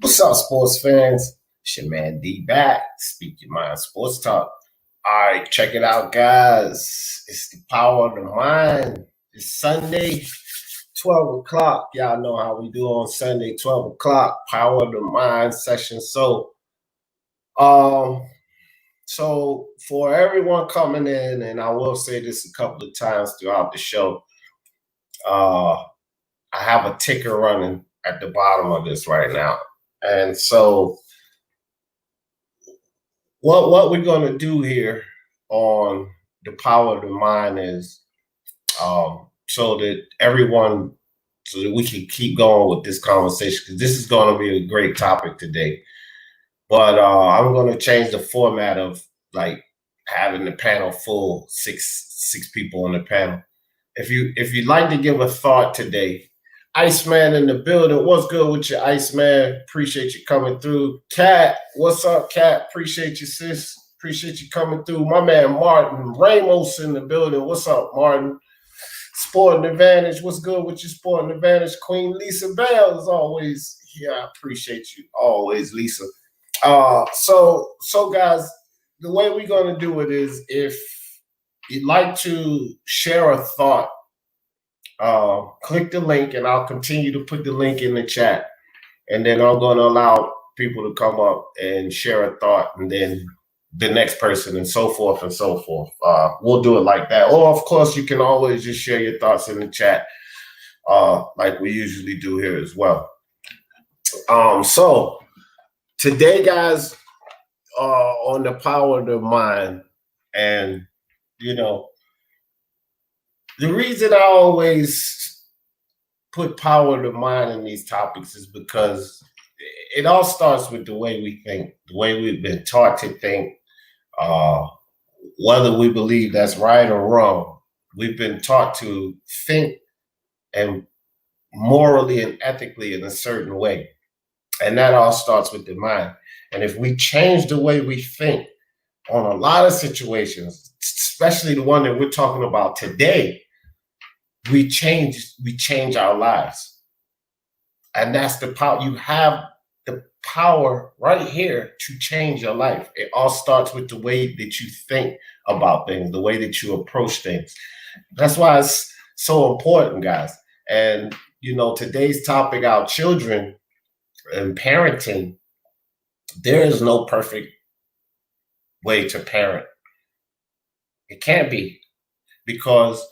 What's up, sports fans? It's your man D back. Speak Your Mind Sports Talk. All right, check it out, guys. It's the power of the mind. It's Sunday, 12 o'clock. Y'all know how we do on Sunday, 12 o'clock. Power of the mind session. Um, so for everyone coming in, and I will say this a couple of times throughout the show, I have a ticker running at the bottom of this right now. And so what we're going to do here on the power of the mind is so that we can keep going with this conversation, because this is going to be a great topic today. But I'm going to change the format of like having the panel full, six people on the panel. If you'd like to give a thought today, Iceman in the building. What's good with you, Iceman? Appreciate you coming through. Kat, what's up, Kat? Appreciate you, sis. Appreciate you coming through. My man Martin Ramos in the building. What's up, Martin? Sporting Advantage. What's good with you, Sporting Advantage? Queen Lisa Bell is always here. I appreciate you always, Lisa. So guys, the way we're gonna do it is, if you'd like to share a thought, click the link, and I'll continue to put the link in the chat, and then I'm going to allow people to come up and share a thought, and then the next person, and so forth and so forth. We'll do it like that. Or of course, you can always just share your thoughts in the chat, like we usually do here as well. So today, guys, on the power of the mind, and the reason I always put power of the mind in these topics is because it all starts with the way we think, the way we've been taught to think, whether we believe that's right or wrong. We've been taught to think and morally and ethically in a certain way. And that all starts with the mind. And if we change the way we think on a lot of situations, especially the one that we're talking about today, we change our lives. And that's the power. You have the power right here to change your life. It all starts with the way that you think about things, the way that you approach things. That's why it's so important, guys. And today's topic, our children and parenting, there is no perfect way to parent. It can't be, because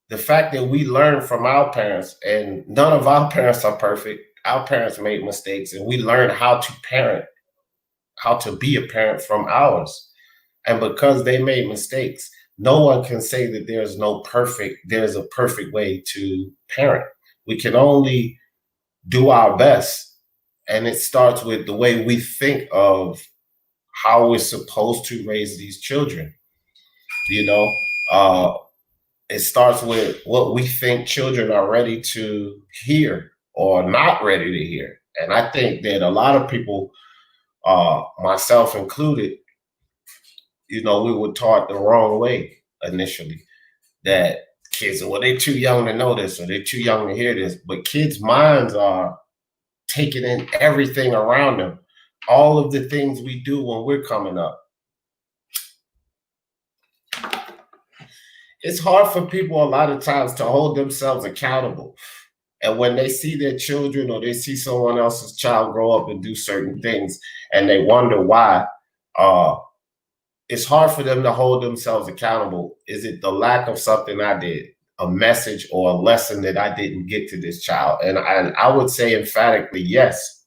the fact that we learn from our parents, and none of our parents are perfect. Our parents made mistakes, and we learn how to parent, how to be a parent from ours. And because they made mistakes, no one can say that there's a perfect way to parent. We can only do our best. And it starts with the way we think of how we're supposed to raise these children. It starts with what we think children are ready to hear or not ready to hear. And I think that a lot of people, myself included, we were taught the wrong way initially, that kids, well, they're too young to know this, or they're too young to hear this. But kids' minds are taking in everything around them, all of the things we do when we're coming up. It's hard for people a lot of times to hold themselves accountable. And when they see their children, or they see someone else's child grow up and do certain things, and they wonder why, it's hard for them to hold themselves accountable. Is it the lack of something I did, a message or a lesson that I didn't get to this child? And I would say emphatically yes.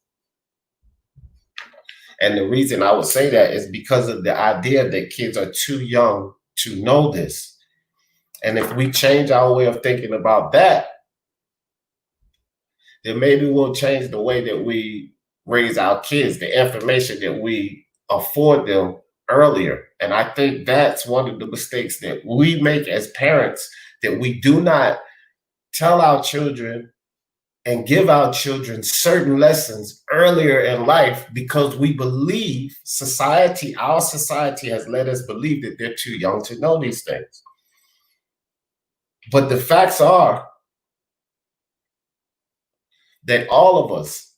And the reason I would say that is because of the idea that kids are too young to know this. And if we change our way of thinking about that, then maybe we'll change the way that we raise our kids, the information that we afford them earlier. And I think that's one of the mistakes that we make as parents, that we do not tell our children and give our children certain lessons earlier in life, because we believe our society has led us believe that they're too young to know these things. But the facts are that all of us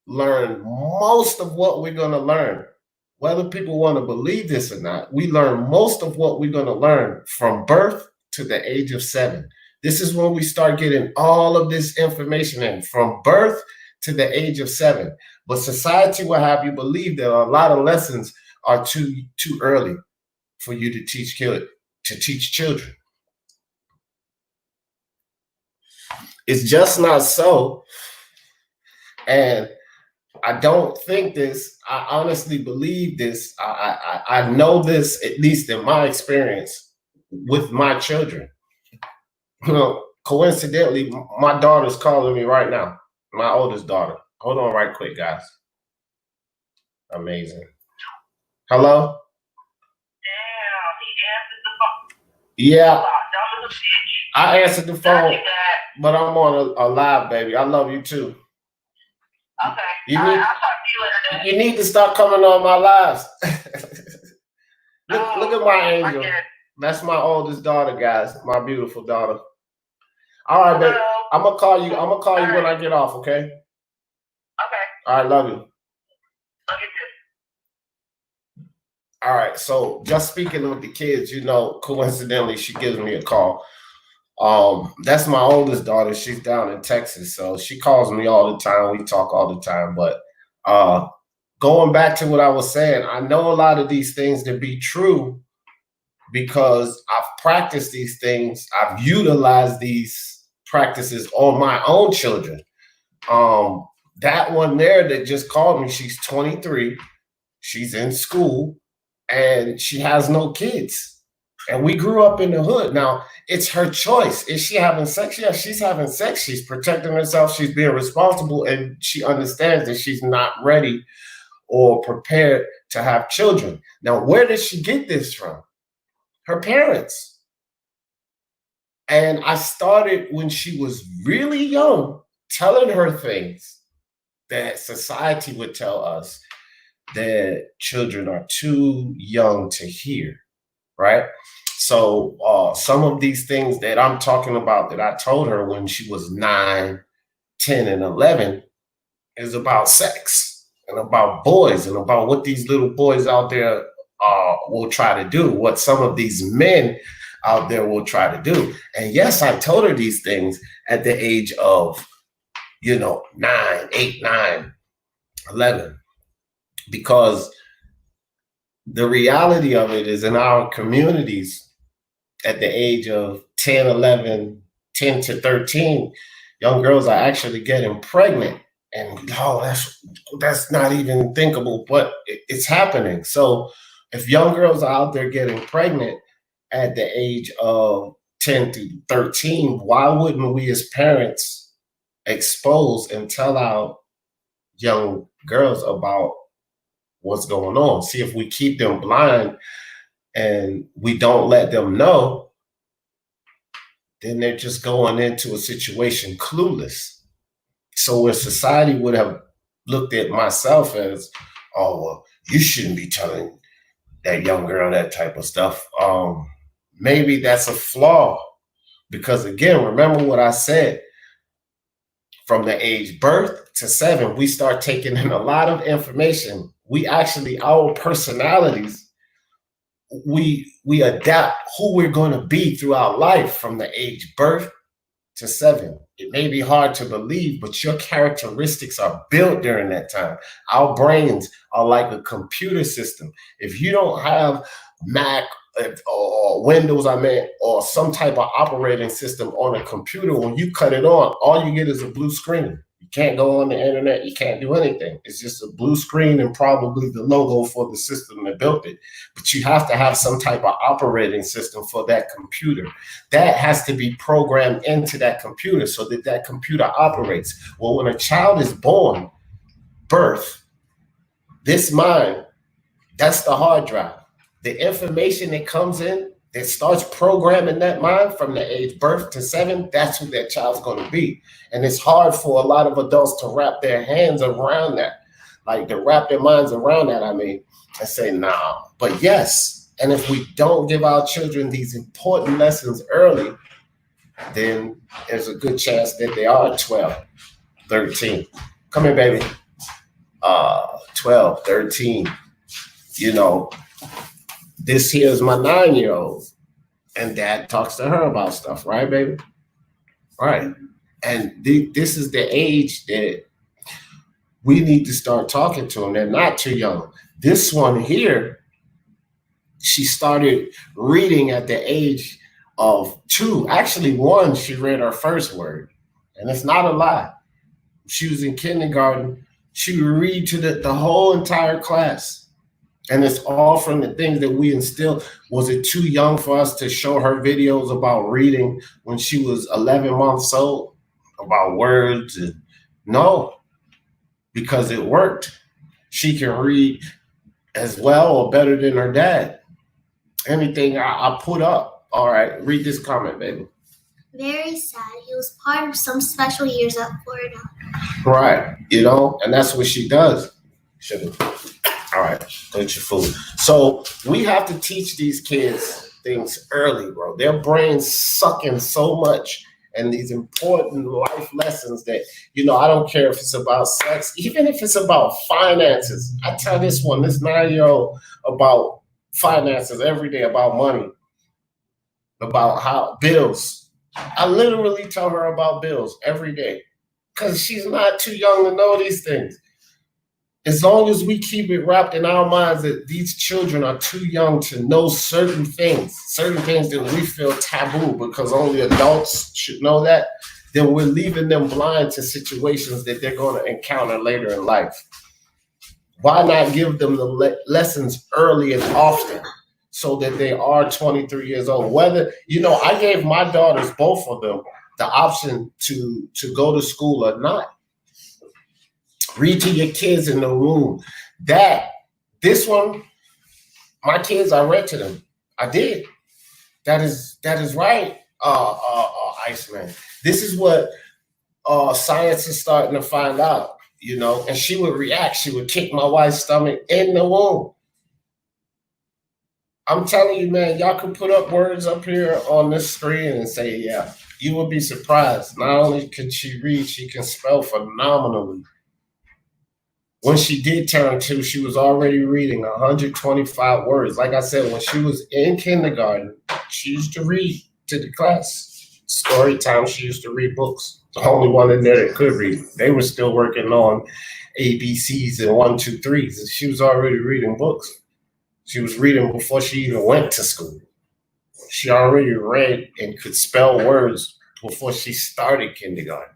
learn most of what we're going to learn. Whether people want to believe this or not, we learn most of what we're going to learn from birth to the age of 7. This is when we start getting all of this information in from birth to the age of 7. But society will have you believe that a lot of lessons are too early for you to teach children. It's just not so. And I don't think this. I honestly believe this. I know this, at least in my experience with my children. You know, coincidentally, my daughter's calling me right now. My oldest daughter. Hold on right quick, guys. Amazing. Hello? Yeah. I answered the phone, but I'm on a live, baby. I love you too. Okay. You I'll need, talk to you later. you need to start coming on my lives. look at my angel. That's my oldest daughter, guys. My beautiful daughter. All right, baby. I'm gonna call you. I'm gonna call you when I get off. Okay. Okay. All right. Love you. Love you too. All right. So just speaking with the kids, you know, coincidentally, she gives me a call. That's my oldest daughter. She's down in Texas, so she calls me all the time. We talk all the time. But going back to what I was saying, I know a lot of these things to be true because I've practiced these things. I've utilized these practices on my own children. That one there that just called me, she's 23. She's in school and she has no kids. And we grew up in the hood. Now, it's her choice. Is she having sex? Yeah, she's having sex. She's protecting herself. She's being responsible. And she understands that she's not ready or prepared to have children. Now, where did she get this from? Her parents. And I started when she was really young, telling her things that society would tell us that children are too young to hear, right? So some of these things that I'm talking about that I told her when she was 9, 10, and 11 is about sex and about boys and about what these little boys out there will try to do, what some of these men out there will try to do. And yes, I told her these things at the age of, 9, 8, 9, 11, because the reality of it is in our communities at the age of 10, 11, 10 to 13, young girls are actually getting pregnant. And that's not even thinkable, but it's happening. So if young girls are out there getting pregnant at the age of 10 to 13, why wouldn't we as parents expose and tell our young girls about what's going on? See, if we keep them blind and we don't let them know, then they're just going into a situation clueless. So where society would have looked at myself as, oh, well, you shouldn't be telling that young girl that type of stuff. Maybe that's a flaw because, again, remember what I said, from the age birth to 7, we start taking in a lot of information. We actually, our personalities, we adapt who we're going to be throughout life from the age birth to 7. It may be hard to believe, but your characteristics are built during that time. Our brains are like a computer system. If you don't have Mac or Windows, or some type of operating system on a computer, when you cut it on, all you get is a blue screen. You can't go on the internet. You can't do anything. It's just a blue screen and probably the logo for the system that built it. But you have to have some type of operating system for that computer. That has to be programmed into that computer so that that computer operates. Well, when a child is born, birth, this mind, that's the hard drive. The information that comes in that starts programming that mind from the age birth to 7, that's who that child's going to be. And it's hard for a lot of adults to wrap their hands around that, like to wrap their minds around that, and say, nah. But yes, and if we don't give our children these important lessons early, then there's a good chance that they are 12, 13. Come here, baby. 12, 13. You know, this here is my 9-year-old, and dad talks to her about stuff, right, baby? Right. And this is the age that we need to start talking to them. They're not too young. This one here, she started reading at the age of 2. Actually, 1, she read her first word. And it's not a lie. She was in kindergarten. She would read to the whole entire class. And it's all from the things that we instilled. Was it too young for us to show her videos about reading when she was 11 months old? About words? No, because it worked. She can read as well or better than her dad. Anything I put up. All right, read this comment, baby. Very sad. He was part of some special years at Florida. Right, you know, and that's what she does. Sugar. All right, go eat your food. So we have to teach these kids things early, bro. Their brains suck in so much, and these important life lessons that, you know, I don't care if it's about sex, even if it's about finances. I tell this 9-year-old about finances every day, about money, about how bills. I literally tell her about bills every day because she's not too young to know these things. As long as we keep it wrapped in our minds that these children are too young to know certain things that we feel taboo because only adults should know that, then we're leaving them blind to situations that they're going to encounter later in life. Why not give them the lessons early and often so that they are 23 years old? Whether, you know, I gave my daughters, both of them, the option to go to school or not. Read to your kids in the room. This one, my kids, I read to them. I did. That is right, Iceman. This is what science is starting to find out, you know. And she would react. She would kick my wife's stomach in the womb. I'm telling you, man, y'all can put up words up here on this screen and say, yeah, you would be surprised. Not only can she read, she can spell phenomenally. When she did turn 2, she was already reading 125 words. Like I said, when she was in kindergarten, she used to read to the class. Story time, she used to read books. The only one in there that could read. They were still working on ABCs and 1, 2, 3s. And she was already reading books. She was reading before she even went to school. She already read and could spell words before she started kindergarten.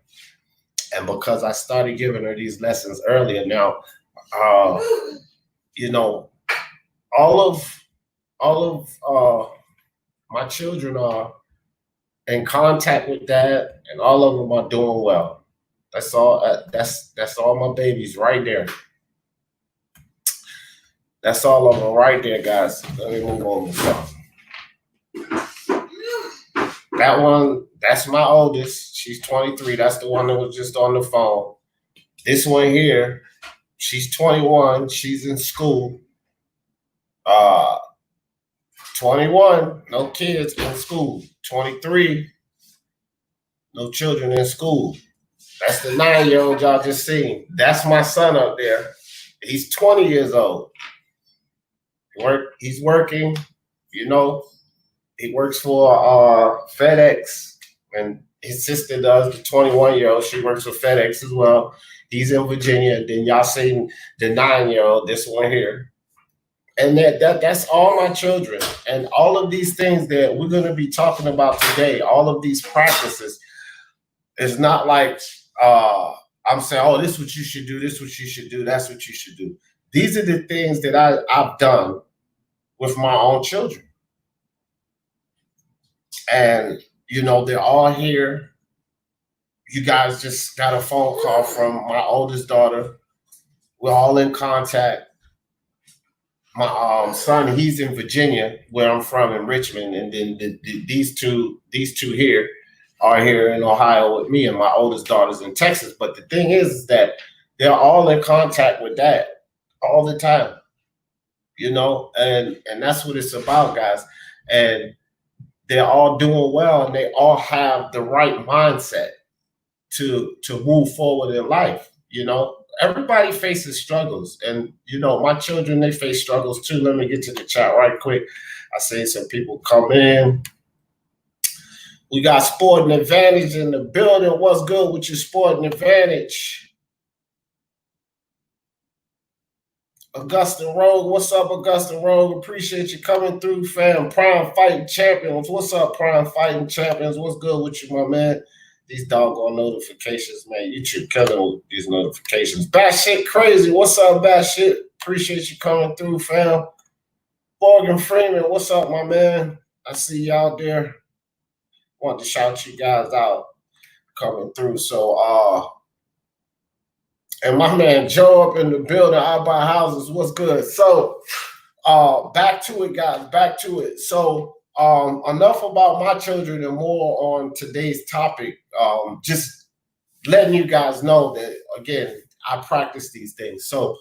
And because I started giving her these lessons earlier, now, you know, all of my children are in contact with dad, and all of them are doing well. That's all. That's all my babies right there. That's all of them right there, guys. Let me move on to something. That one, that's my oldest. She's 23. That's the one that was just on the phone. This one here, she's 21. She's in school. 21, no kids in school. 23, no children in school. That's the 9-year-old y'all just seen. That's my son up there. He's 20 years old. He's working, you know. He works for FedEx, and his sister does, the 21-year-old. She works for FedEx as well. He's in Virginia. Then y'all seen the 9-year-old, this one here. And that's all my children. And all of these things that we're going to be talking about today, all of these practices, is not like I'm saying, oh, this is what you should do, this is what you should do, that's what you should do. These are the things that I've done with my own children. And, you know, they're all here. You guys just got a phone call from my oldest daughter. We're all in contact. My son, he's in Virginia, where I'm from, in Richmond. And then these two here are here in Ohio with me, and my oldest daughter's in Texas. But the thing is that they're all in contact with dad all the time, you know, and that's what it's about, guys. And they're all doing well, and they all have the right mindset to move forward in life, you know. everybody faces struggles. And, my children, they face struggles too. Let me get to the chat right quick. I see some people come in. We got Sporting Advantage in the building. What's good with your Sporting Advantage? Augustin Rogue, what's up, Augustin Rogue? Appreciate you coming through, fam. Prime Fighting Champions, what's up, Prime Fighting Champions? What's good with you, my man? These doggone notifications, man. YouTube killing with these notifications. Batshit Crazy, what's up, Batshit? Appreciate you coming through, fam. Morgan Freeman, what's up, my man? I see you out there. Want to shout you guys out coming through. So, and my man Joe up in the building, I buy houses. What's good? So, back to it, guys. Back to it. So, enough about my children and more on today's topic. Just letting you guys know that, again, I practice these things. So,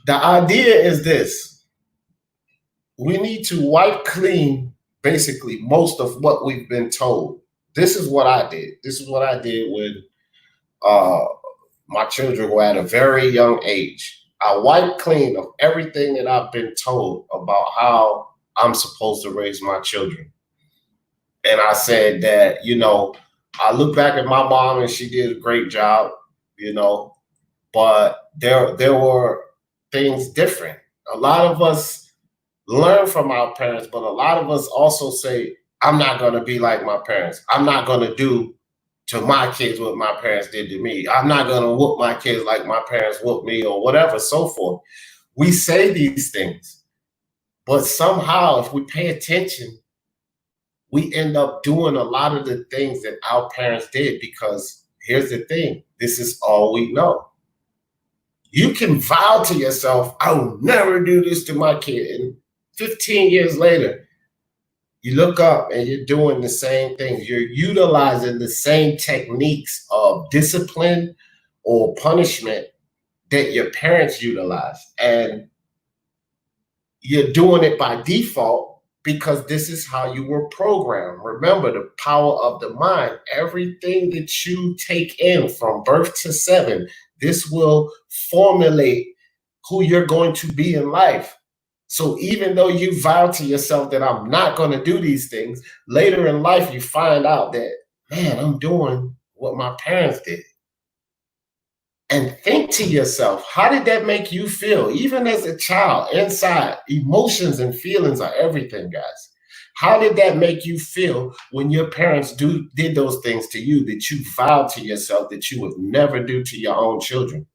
the idea is this. We need to wipe clean, basically, most of what we've been told. This is what I did. This is what I did when my children were at a very young age. I wiped clean of everything that I've been told about how I'm supposed to raise my children. And I said that, I look back at my mom and she did a great job, but there were things different. A lot of us learn from our parents, but a lot of us also say, I'm not going to be like my parents. I'm not going to do to my kids what my parents did to me. I'm not going to whoop my kids like my parents whooped me or whatever, so forth. We say these things, but somehow if we pay attention, we end up doing a lot of the things that our parents did, because here's the thing. This is all we know. You can vow to yourself, I will never do this to my kid. And 15 years later, you look up and you're doing the same things. You're utilizing the same techniques of discipline or punishment that your parents utilized. And you're doing it by default because this is how you were programmed. Remember, the power of the mind. Everything that you take in from birth to 7, this will formulate who you're going to be in life. So even though you vow to yourself that I'm not going to do these things, later in life you find out that, man, I'm doing what my parents did. And think to yourself, how did that make you feel? Even as a child, inside, emotions and feelings are everything, guys. How did that make you feel when your parents did those things to you that you vowed to yourself that you would never do to your own children?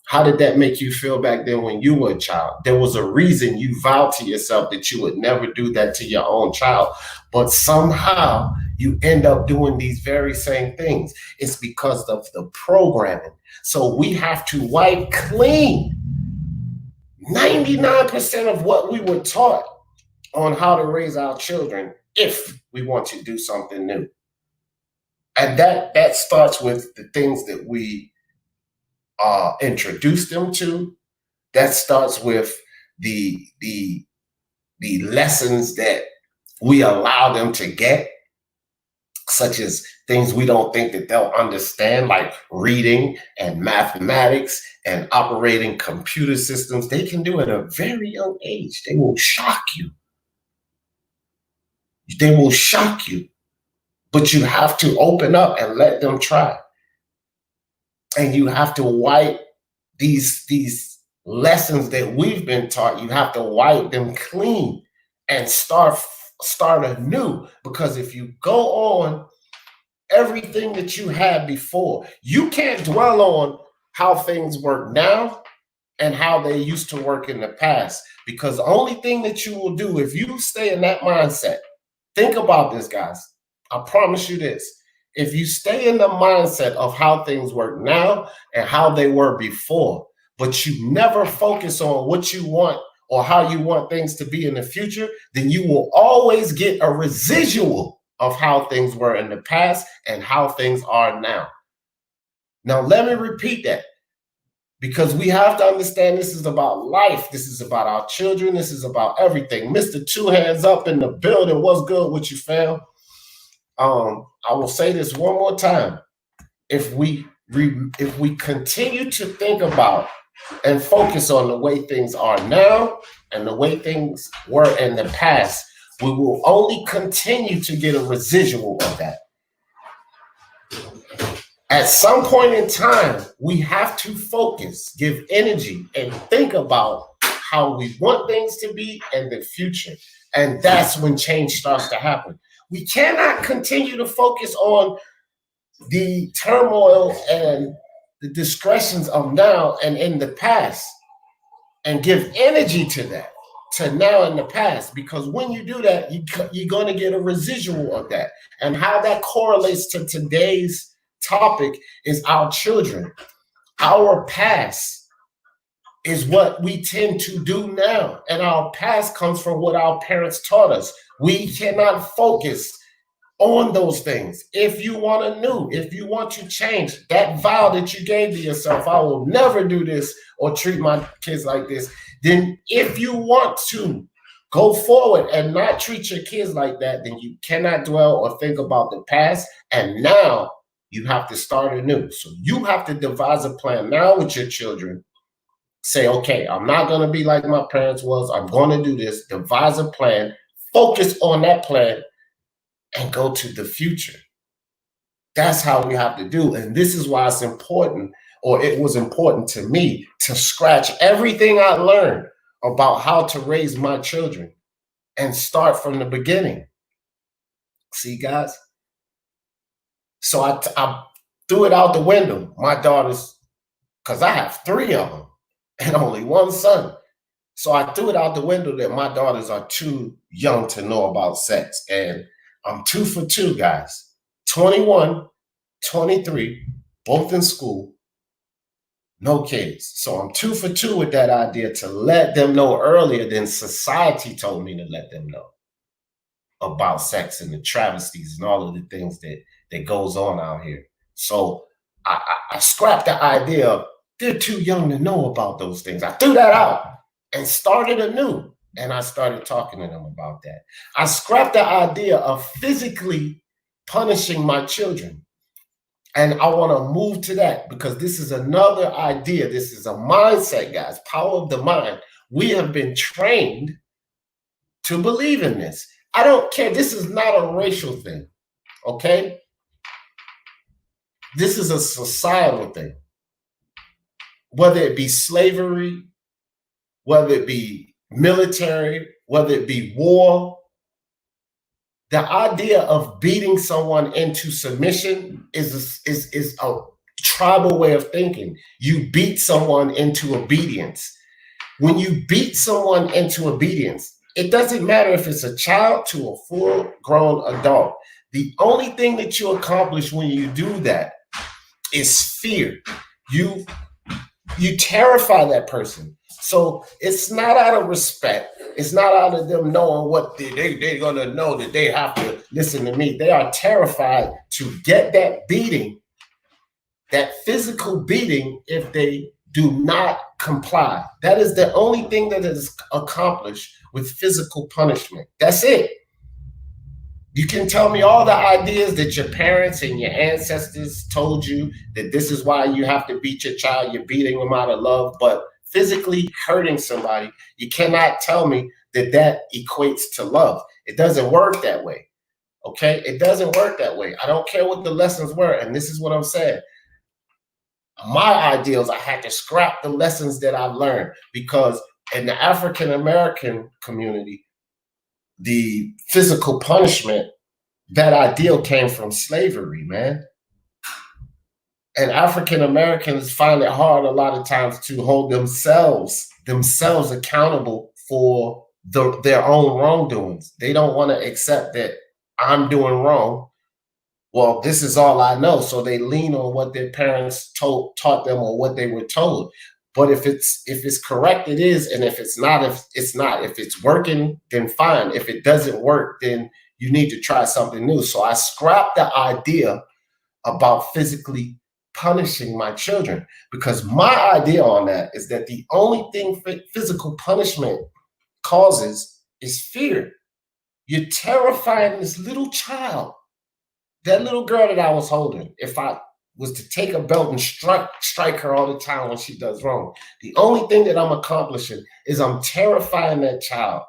How did that make you feel back then when you were a child? There was a reason you vowed to yourself that you would never do that to your own child. But somehow you end up doing these very same things. It's because of the programming. So we have to wipe clean 99% of what we were taught on how to raise our children if we want to do something new. And that starts with the things that we introduce them to. That starts with the lessons that we allow them to get, such as things we don't think that they'll understand, like reading and mathematics and operating computer systems. They can do at a very young age. They will shock you. They will shock you. But you have to open up and let them try. And you have to wipe these lessons that we've been taught. You have to wipe them clean and start anew. Because if you go on everything that you had before, you can't dwell on how things work now and how they used to work in the past. Because the only thing that you will do if you stay in that mindset, think about this, guys. I promise you this. If you stay in the mindset of how things work now and how they were before, but you never focus on what you want or how you want things to be in the future, then you will always get a residual of how things were in the past and how things are now. Now, let me repeat that, because we have to understand this is about life. This is about our children. This is about everything. Mr. Two Hands Up in the building. What's good with you, fam? I will say this one more time. If we if we continue to think about and focus on the way things are now and the way things were in the past, we will only continue to get a residual of that. At some point in time, we have to focus, give energy, and think about how we want things to be in the future. And that's when change starts to happen. We cannot continue to focus on the turmoil and the discretions of now and in the past and give energy to that, to now and the past, because when you do that, you're going to get a residual of that. And how that correlates to today's topic is our children. Our past is what we tend to do now, and our past comes from what our parents taught us. We cannot focus on those things. If you want to new, if you want to change, that vow that you gave to yourself, I will never do this or treat my kids like this, then if you want to go forward and not treat your kids like that, then you cannot dwell or think about the past. And now you have to start anew. So you have to devise a plan now with your children. Say, okay, I'm not going to be like my parents was. I'm going to do this. Devise a plan. Focus on that plan and go to the future. That's how we have to do. And this is why it's important, or it was important to me, to scratch everything I learned about how to raise my children and start from the beginning. See, guys? So I threw it out the window. My daughters, because I have 3 of them and only 1 son. So I threw it out the window that my daughters are too young to know about sex. And I'm 2 for 2, guys. 21, 23, both in school, no kids. So I'm 2 for 2 with that idea, to let them know earlier than society told me to let them know about sex and the travesties and all of the things that goes on out here. So I scrapped the idea of they're too young to know about those things. I threw that out and started anew. And I started talking to them about that. I scrapped the idea of physically punishing my children. And I want to move to that, because this is another idea. This is a mindset, guys. Power of the mind. We have been trained to believe in this. I don't care. This is not a racial thing, okay? This is a societal thing. Whether it be slavery, whether it be military, whether it be war, the idea of beating someone into submission is a tribal way of thinking. You beat someone into obedience. When you beat someone into obedience, it doesn't matter if it's a child to a full-grown adult. The only thing that you accomplish when you do that is fear. You terrify that person. So it's not out of respect. It's not out of them knowing what they're going to know, that they have to listen to me. They are terrified to get that beating, that physical beating, if they do not comply. That is the only thing that is accomplished with physical punishment. That's it. You can tell me all the ideas that your parents and your ancestors told you, that this is why you have to beat your child. You're beating them out of love, but physically hurting somebody, you cannot tell me that that equates to love. It doesn't work that way, okay? It doesn't work that way. I don't care what the lessons were, and this is what I'm saying. My ideals, I had to scrap the lessons that I've learned, because in the African-American community, the physical punishment, that ideal came from slavery, man. And African Americans find it hard a lot of times to hold themselves accountable for their own wrongdoings. They don't want to accept that I'm doing wrong. Well, this is all I know. So they lean on what their parents taught them, or what they were told. But if it's correct, it is. And if it's not, it's not. If it's working, then fine. If it doesn't work, then you need to try something new. So I scrapped the idea about physically punishing my children, because my idea on that is that the only thing physical punishment causes is fear. You're terrifying this little child, that little girl that I was holding. If I was to take a belt and strike her all the time when she does wrong. The only thing that I'm accomplishing is I'm terrifying that child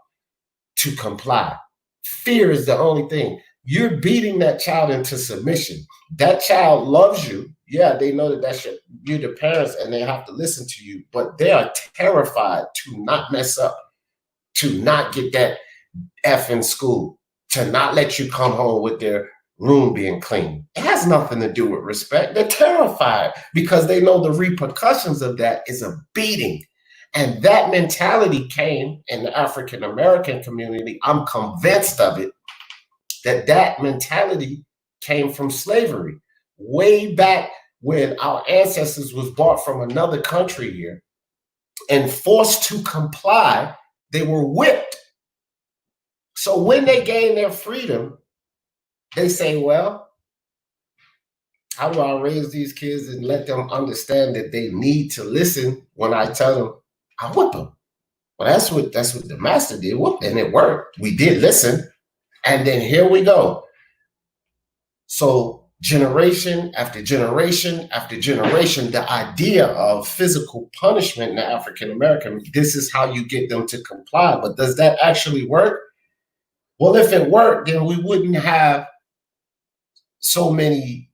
to comply. Fear is the only thing. You're beating that child into submission. That child loves you. Yeah, they know that you're the parents and they have to listen to you, but they are terrified to not mess up, to not get that F in school, to not let you come home with their room being clean. It has nothing to do with respect. They're terrified because they know the repercussions of that is a beating. And that mentality came in the African American community. I'm convinced of it, that mentality came from slavery. Way back when our ancestors was brought from another country here and forced to comply, they were whipped. So when they gain their freedom, they say, well, how do I raise these kids and let them understand that they need to listen when I tell them? I whip them. Well, that's what the master did, whoop, and it worked. We did listen, and then here we go. So generation after generation after generation, the idea of physical punishment in the African American, this is how you get them to comply. But does that actually work? Well, if it worked, then we wouldn't have so many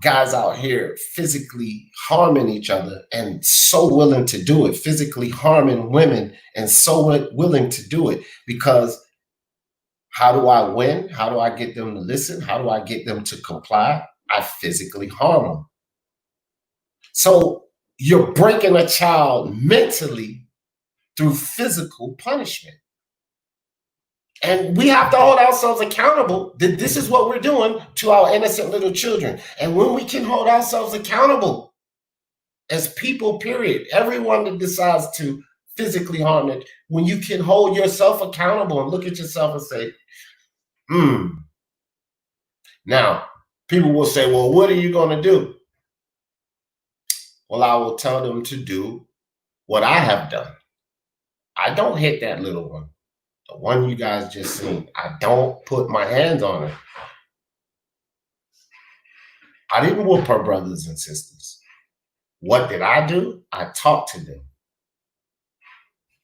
guys out here physically harming each other and so willing to do it, physically harming women and so willing to do it. Because how do I win? How do I get them to listen? How do I get them to comply? I physically harm them. So you're breaking a child mentally through physical punishment. And we have to hold ourselves accountable that this is what we're doing to our innocent little children. And when we can hold ourselves accountable as people, period, everyone that decides to physically harm it, when you can hold yourself accountable and look at yourself and say, Now, people will say, well, what are you going to do? Well, I will tell them to do what I have done. I don't hit that little one. The one you guys just seen, I don't put my hands on her. I didn't whoop her brothers and sisters. What did I do? I talked to them.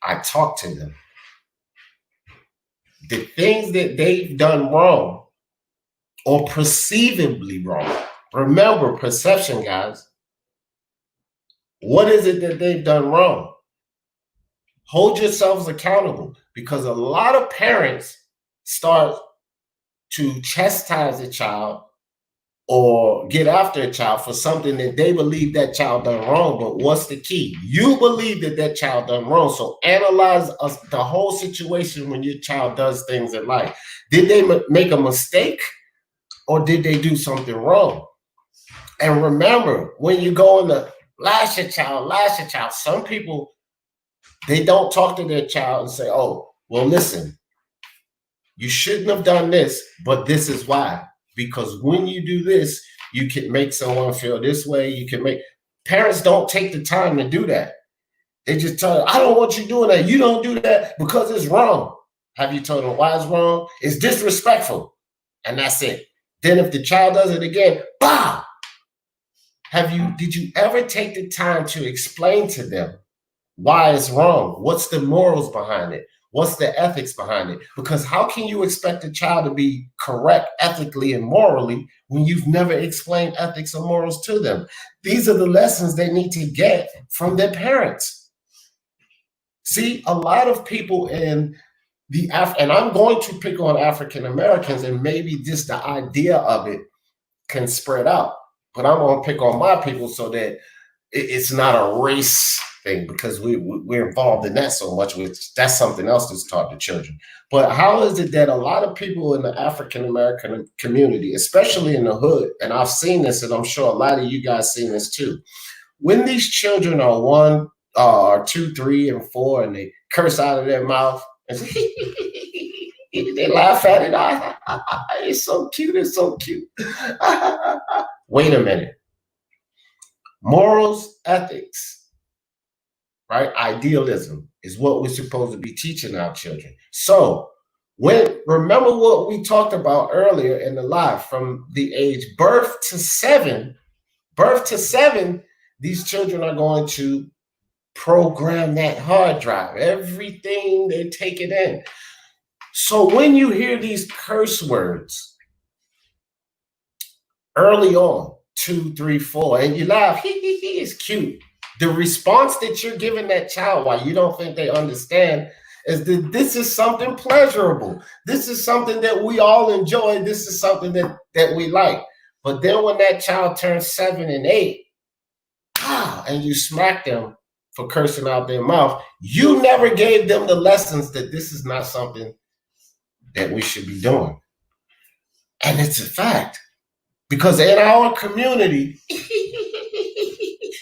I talked to them. The things that they've done wrong or perceivably wrong. Remember, perception, guys. What is it that they've done wrong? Hold yourselves accountable, because a lot of parents start to chastise a child or get after a child for something that they believe that child done wrong. But what's the key? You believe that that child done wrong. So analyze the whole situation when your child does things in life. Did they make a mistake or did they do something wrong? And remember, when you go in the lash your child, some people, they don't talk to their child and say, oh, well, listen, you shouldn't have done this, but this is why. Because when you do this, you can make someone feel this way. You can make parents don't take the time to do that. They just tell you, I don't want you doing that. You don't do that because it's wrong. Have you told them why it's wrong? It's disrespectful. And that's it. Then if the child does it again, bah! Did you ever take the time to explain to them why it's wrong? What's the morals behind it? What's the ethics behind it? Because how can you expect a child to be correct ethically and morally when you've never explained ethics or morals to them? These are the lessons they need to get from their parents. See, a lot of people in and I'm going to pick on African Americans, and maybe just the idea of it can spread out. But I'm going to pick on my people so that it's not a race thing, because we're involved in that so much, which that's something else that's taught to children. But how is it that a lot of people in the African American community, especially in the hood, and I've seen this, and I'm sure a lot of you guys seen this too, when these children are 1 or 2, 3, and 4, and they curse out of their mouth, and they laugh at it. It's so cute. It's so cute. Wait a minute. Morals, ethics, right? Idealism is what we're supposed to be teaching our children. So Remember what we talked about earlier in the live, from the age birth to 7, these children are going to program that hard drive. Everything they take it in. So when you hear these curse words early on, 2, 3, 4, and you laugh, it's cute. The response that you're giving that child, why you don't think they understand, is that this is something pleasurable. This is something that we all enjoy. This is something that we like. But then when that child turns 7 and 8, and you smack them for cursing out their mouth, you never gave them the lessons that this is not something that we should be doing. And it's a fact. Because in our community,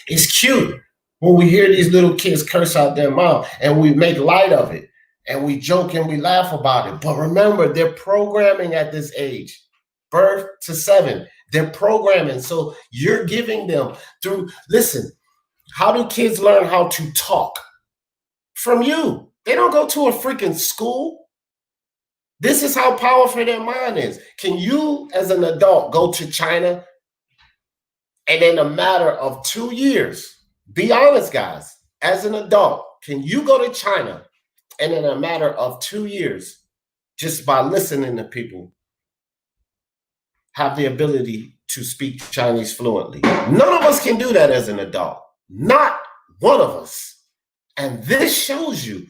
it's cute when we hear these little kids curse out their mouth, and we make light of it, and we joke and we laugh about it. But remember, they're programming at this age, birth to 7. They're programming. So you're giving them through, listen, how do kids learn how to talk? From you. They don't go to a freaking school. This is how powerful their mind is. Can you, as an adult, go to China and in a matter of 2 years, be honest, guys, as an adult, can you go to China and in a matter of 2 years, just by listening to people, have the ability to speak Chinese fluently? None of us can do that as an adult. Not one of us. And this shows you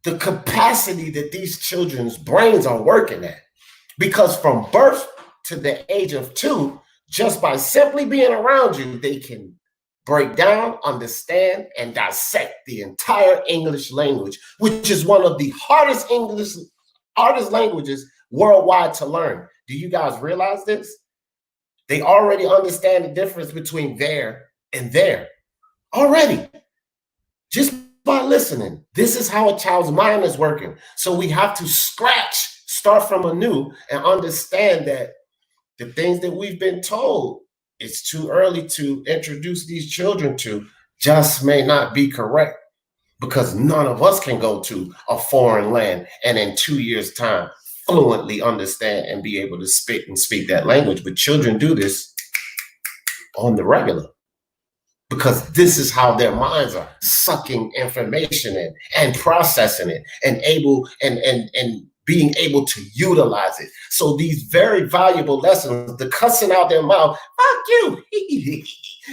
the capacity that these children's brains are working at. Because from birth to the age of 2, just by simply being around you, they can break down, understand, and dissect the entire English language, which is one of the hardest languages worldwide to learn. Do you guys realize this? They already understand the difference between there and there already, just by listening. This is how a child's mind is working. So we have to start from anew, and understand that the things that we've been told it's too early to introduce these children to just may not be correct, because none of us can go to a foreign land and in 2 years' time fluently understand and be able to speak that language. But children do this on the regular, because this is how their minds are sucking information in and processing it and being able to utilize it. So these very valuable lessons, the cussing out their mouth, fuck you,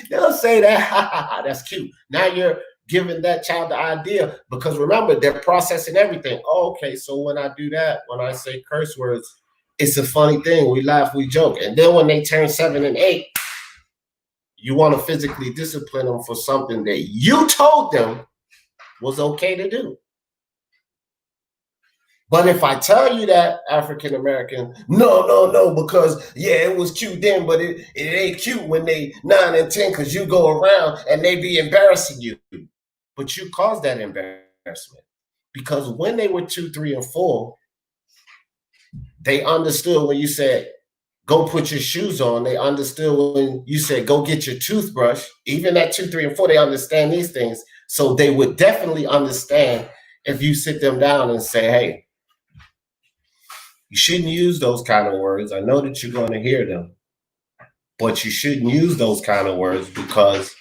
they'll say that, that's cute. Now you're giving that child the idea, because remember, they're processing everything. Oh, okay, so when I do that, when I say curse words, it's a funny thing. We laugh, we joke. And then when they turn 7 and 8, you want to physically discipline them for something that you told them was okay to do. But if I tell you that, African American, no, because yeah, it was cute then, but it ain't cute when they 9 and 10, because you go around and they be embarrassing you. But you caused that embarrassment, because when they were 2, 3, and 4, they understood when you said, go put your shoes on. They understood when you said, go get your toothbrush. Even at 2, 3, and 4, they understand these things. So they would definitely understand if you sit them down and say, hey, you shouldn't use those kind of words. I know that you're going to hear them, but you shouldn't use those kind of words because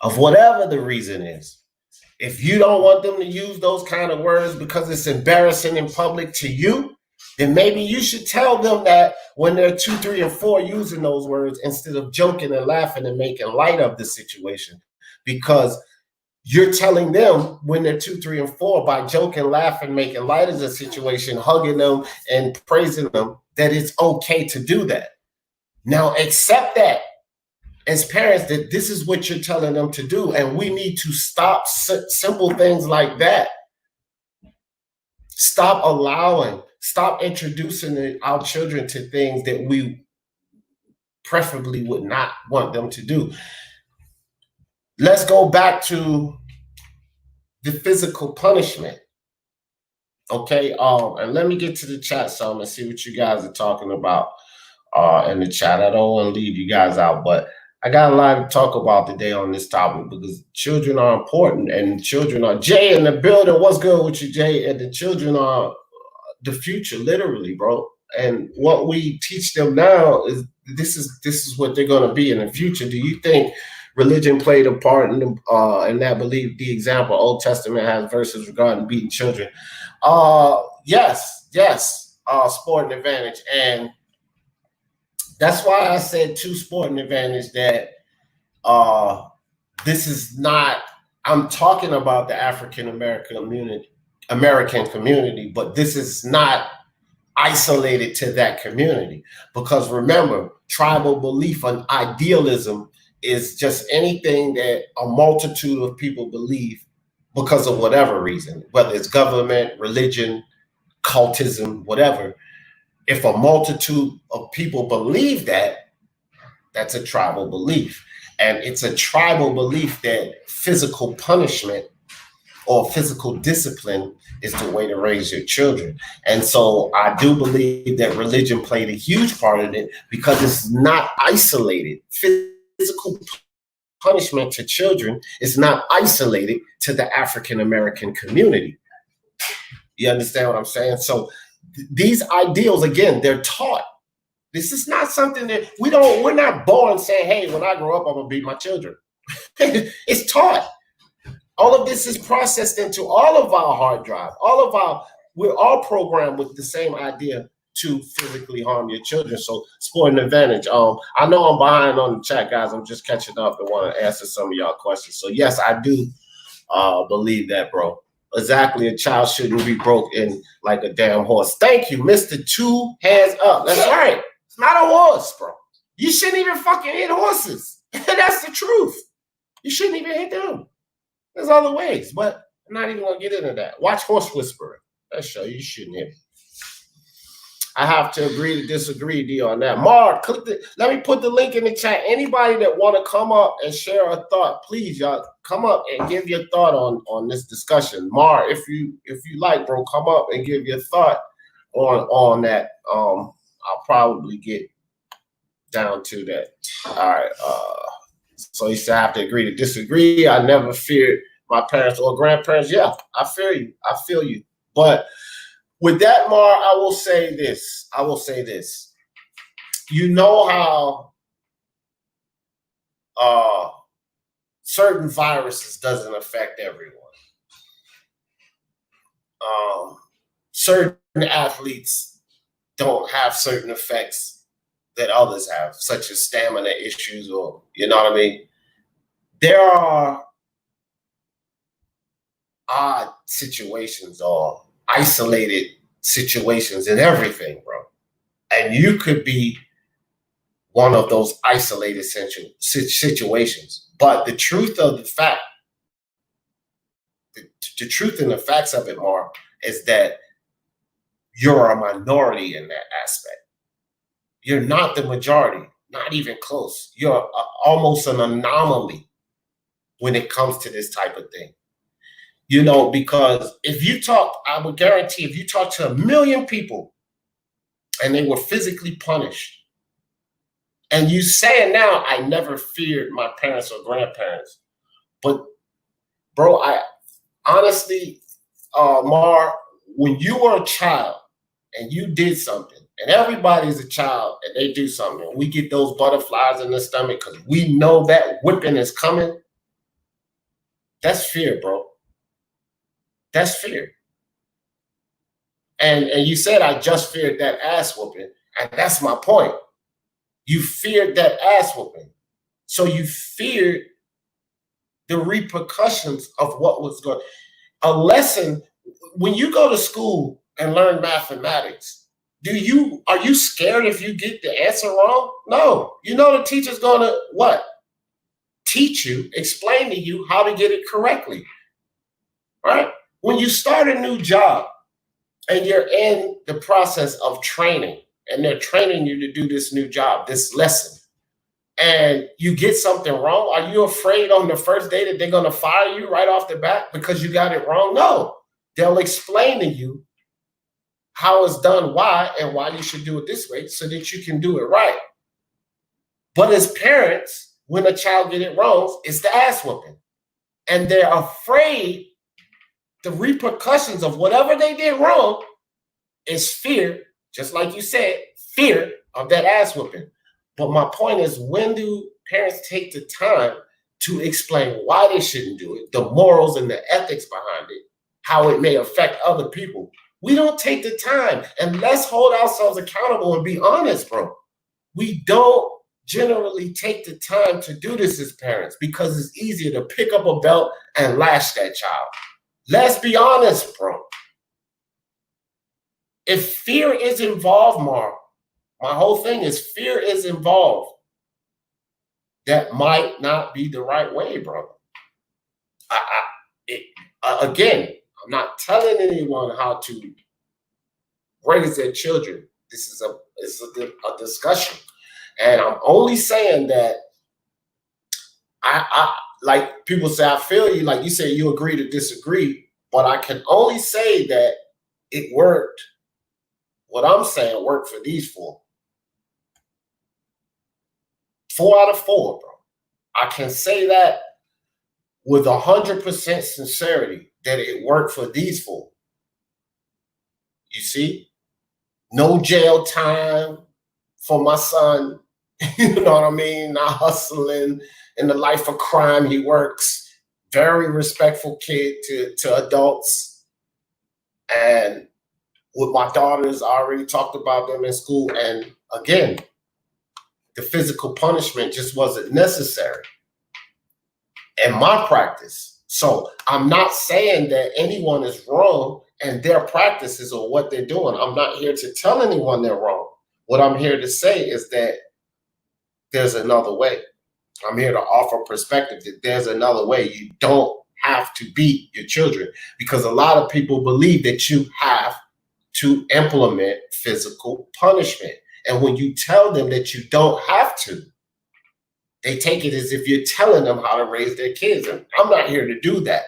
of whatever the reason is. If you don't want them to use those kind of words because it's embarrassing in public to you, then maybe you should tell them that when they're 2, 3, and 4 using those words, instead of joking and laughing and making light of the situation. Because you're telling them when they're 2, 3, and 4, by joking, laughing, making light of the situation, hugging them and praising them, that it's okay to do that. Now accept that as parents, that this is what you're telling them to do. And we need to stop simple things like that. Stop introducing our children to things that we preferably would not want them to do. Let's go back to the physical punishment. Okay, and let me get to the chat some and see what you guys are talking about in the chat. I don't want to leave you guys out, but I got a lot to talk about today on this topic, because children are important, and children are Jay in the building. What's good with you, Jay? And the children are the future, literally, bro. And what we teach them now is this is what they're going to be in the future. Do you think religion played a part in that belief? The example Old Testament has verses regarding beating children. Yes. Sporting advantage, and that's why I said to sporting advantage that this is not. I'm talking about the African American community, but this is not isolated to that community. Because remember, tribal belief and idealism is just anything that a multitude of people believe because of whatever reason, whether it's government, religion, cultism, whatever. If a multitude of people believe that, that's a tribal belief. And it's a tribal belief that physical punishment or physical discipline is the way to raise your children. And so I do believe that religion played a huge part in it because it's not isolated. Physical punishment to children is not isolated to the African American community. You understand what I'm saying? So these ideals, again, they're taught. This is not something that we're not born saying, hey, when I grow up, I'm gonna beat my children. It's taught. All of this is processed into all of our hard drive. We're all programmed with the same idea to physically harm your children. So sporting advantage. I know I'm behind on the chat, guys. I'm just catching up and want to answer some of y'all questions. So yes, I do believe that, bro. Exactly, a child shouldn't be broke in like a damn horse. Thank you, Mr. Two Hands Up. That's right. It's not a horse, bro. You shouldn't even fucking hit horses. That's the truth. You shouldn't even hit them. There's other ways, but I'm not even gonna get into that. Watch Horse Whisperer. That show you shouldn't hit. I have to agree to disagree, D, on that. Mark, let me put the link in the chat. Anybody that want to come up and share a thought, please, y'all, come up and give your thought on this discussion. Mark, if you like, bro, come up and give your thought on that. I'll probably get down to that. All right. So you said I have to agree to disagree. I never feared my parents or grandparents. Yeah, I feel you. But with that, Mar, I will say this. You know how certain viruses doesn't affect everyone. Certain athletes don't have certain effects that others have, such as stamina issues, or you know what I mean? There are odd situations or isolated situations in everything, bro. And you could be one of those isolated situations. But the truth of the fact, the truth and the facts of it, Mark, is that you're a minority in that aspect. You're not the majority, not even close. You're almost an anomaly when it comes to this type of thing. You know, because I would guarantee if you talk to 1 million people and they were physically punished, and you saying now, I never feared my parents or grandparents. But bro, I honestly, Mar, when you were a child and you did something, and everybody's a child and they do something, and we get those butterflies in the stomach because we know that whipping is coming. That's fear, bro. That's fear. And you said I just feared that ass whooping, and that's my point. You feared that ass whooping. So you feared the repercussions of what was going. A lesson, when you go to school and learn mathematics, are you scared if you get the answer wrong? No. You know the teacher's gonna what? Teach you, explain to you how to get it correctly. Right? When you start a new job and you're in the process of training, and they're training you to do this new job, this lesson, and you get something wrong, are you afraid on the first day that they're going to fire you right off the bat because you got it wrong? No. They'll explain to you how it's done, why, and why you should do it this way so that you can do it right. But as parents, when a child get it wrong, it's the ass whooping. And they're afraid the repercussions of whatever they did wrong It's fear, just like you said, fear of that ass whooping. But my point is, when do parents take the time to explain why they shouldn't do it, the morals and the ethics behind it, how it may affect other people? We don't take the time. And let's hold ourselves accountable and be honest, bro. We don't generally take the time to do this as parents because it's easier to pick up a belt and lash that child. Let's be honest, bro. If fear is involved, Mark, my whole thing is fear is involved. That might not be the right way, brother. Again, I'm not telling anyone how to raise their children. This is a discussion. And I'm only saying that I like people say, I feel you, like you say, you agree to disagree, but I can only say that it worked. What I'm saying worked for these four. 4 out of 4, bro. I can say that with 100% sincerity that it worked for these four. You see? No jail time for my son. You know what I mean? Not hustling in the life of crime. He works. Very respectful kid to adults. And with my daughters, I already talked about them in school. And again, the physical punishment just wasn't necessary in my practice. So I'm not saying that anyone is wrong and their practices or what they're doing. I'm not here to tell anyone they're wrong. What I'm here to say is that there's another way. I'm here to offer perspective that there's another way. You don't have to beat your children because a lot of people believe that you have to implement physical punishment. And when you tell them that you don't have to, they take it as if you're telling them how to raise their kids. And I'm not here to do that.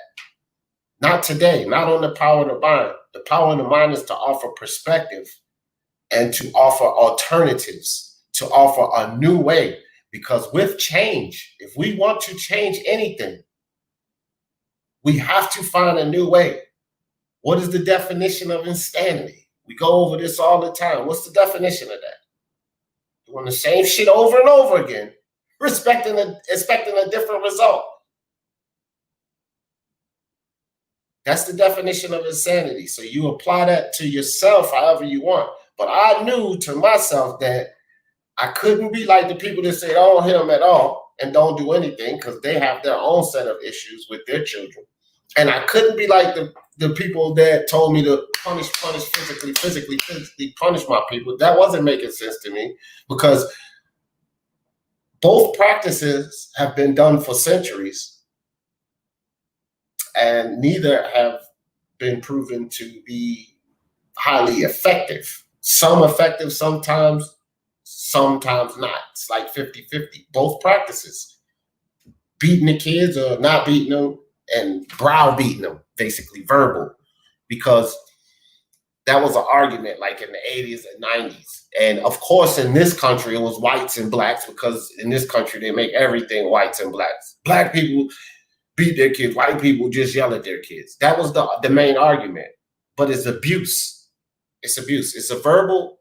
Not today, not on the Power of the Mind. The Power of the Mind is to offer perspective and to offer alternatives, to offer a new way. Because with change, if we want to change anything, we have to find a new way. What is the definition of insanity? We go over this all the time. What's the definition of that? Doing the same shit over and over again, expecting a different result. That's the definition of insanity. So you apply that to yourself however you want. But I knew to myself that I couldn't be like the people that say, don't hit them at all and don't do anything because they have their own set of issues with their children. And I couldn't be like the people that told me to punish physically punish my people. That wasn't making sense to me because both practices have been done for centuries and neither have been proven to be highly effective. Some effective sometimes not. It's like 50-50. Both practices. Beating the kids or not beating them and browbeating them, basically verbal. Because that was an argument like in the 80s and 90s. And of course, in this country, it was whites and blacks because in this country, they make everything whites and blacks. Black people beat their kids. White people just yell at their kids. That was the main argument. But it's abuse. It's abuse. It's a verbal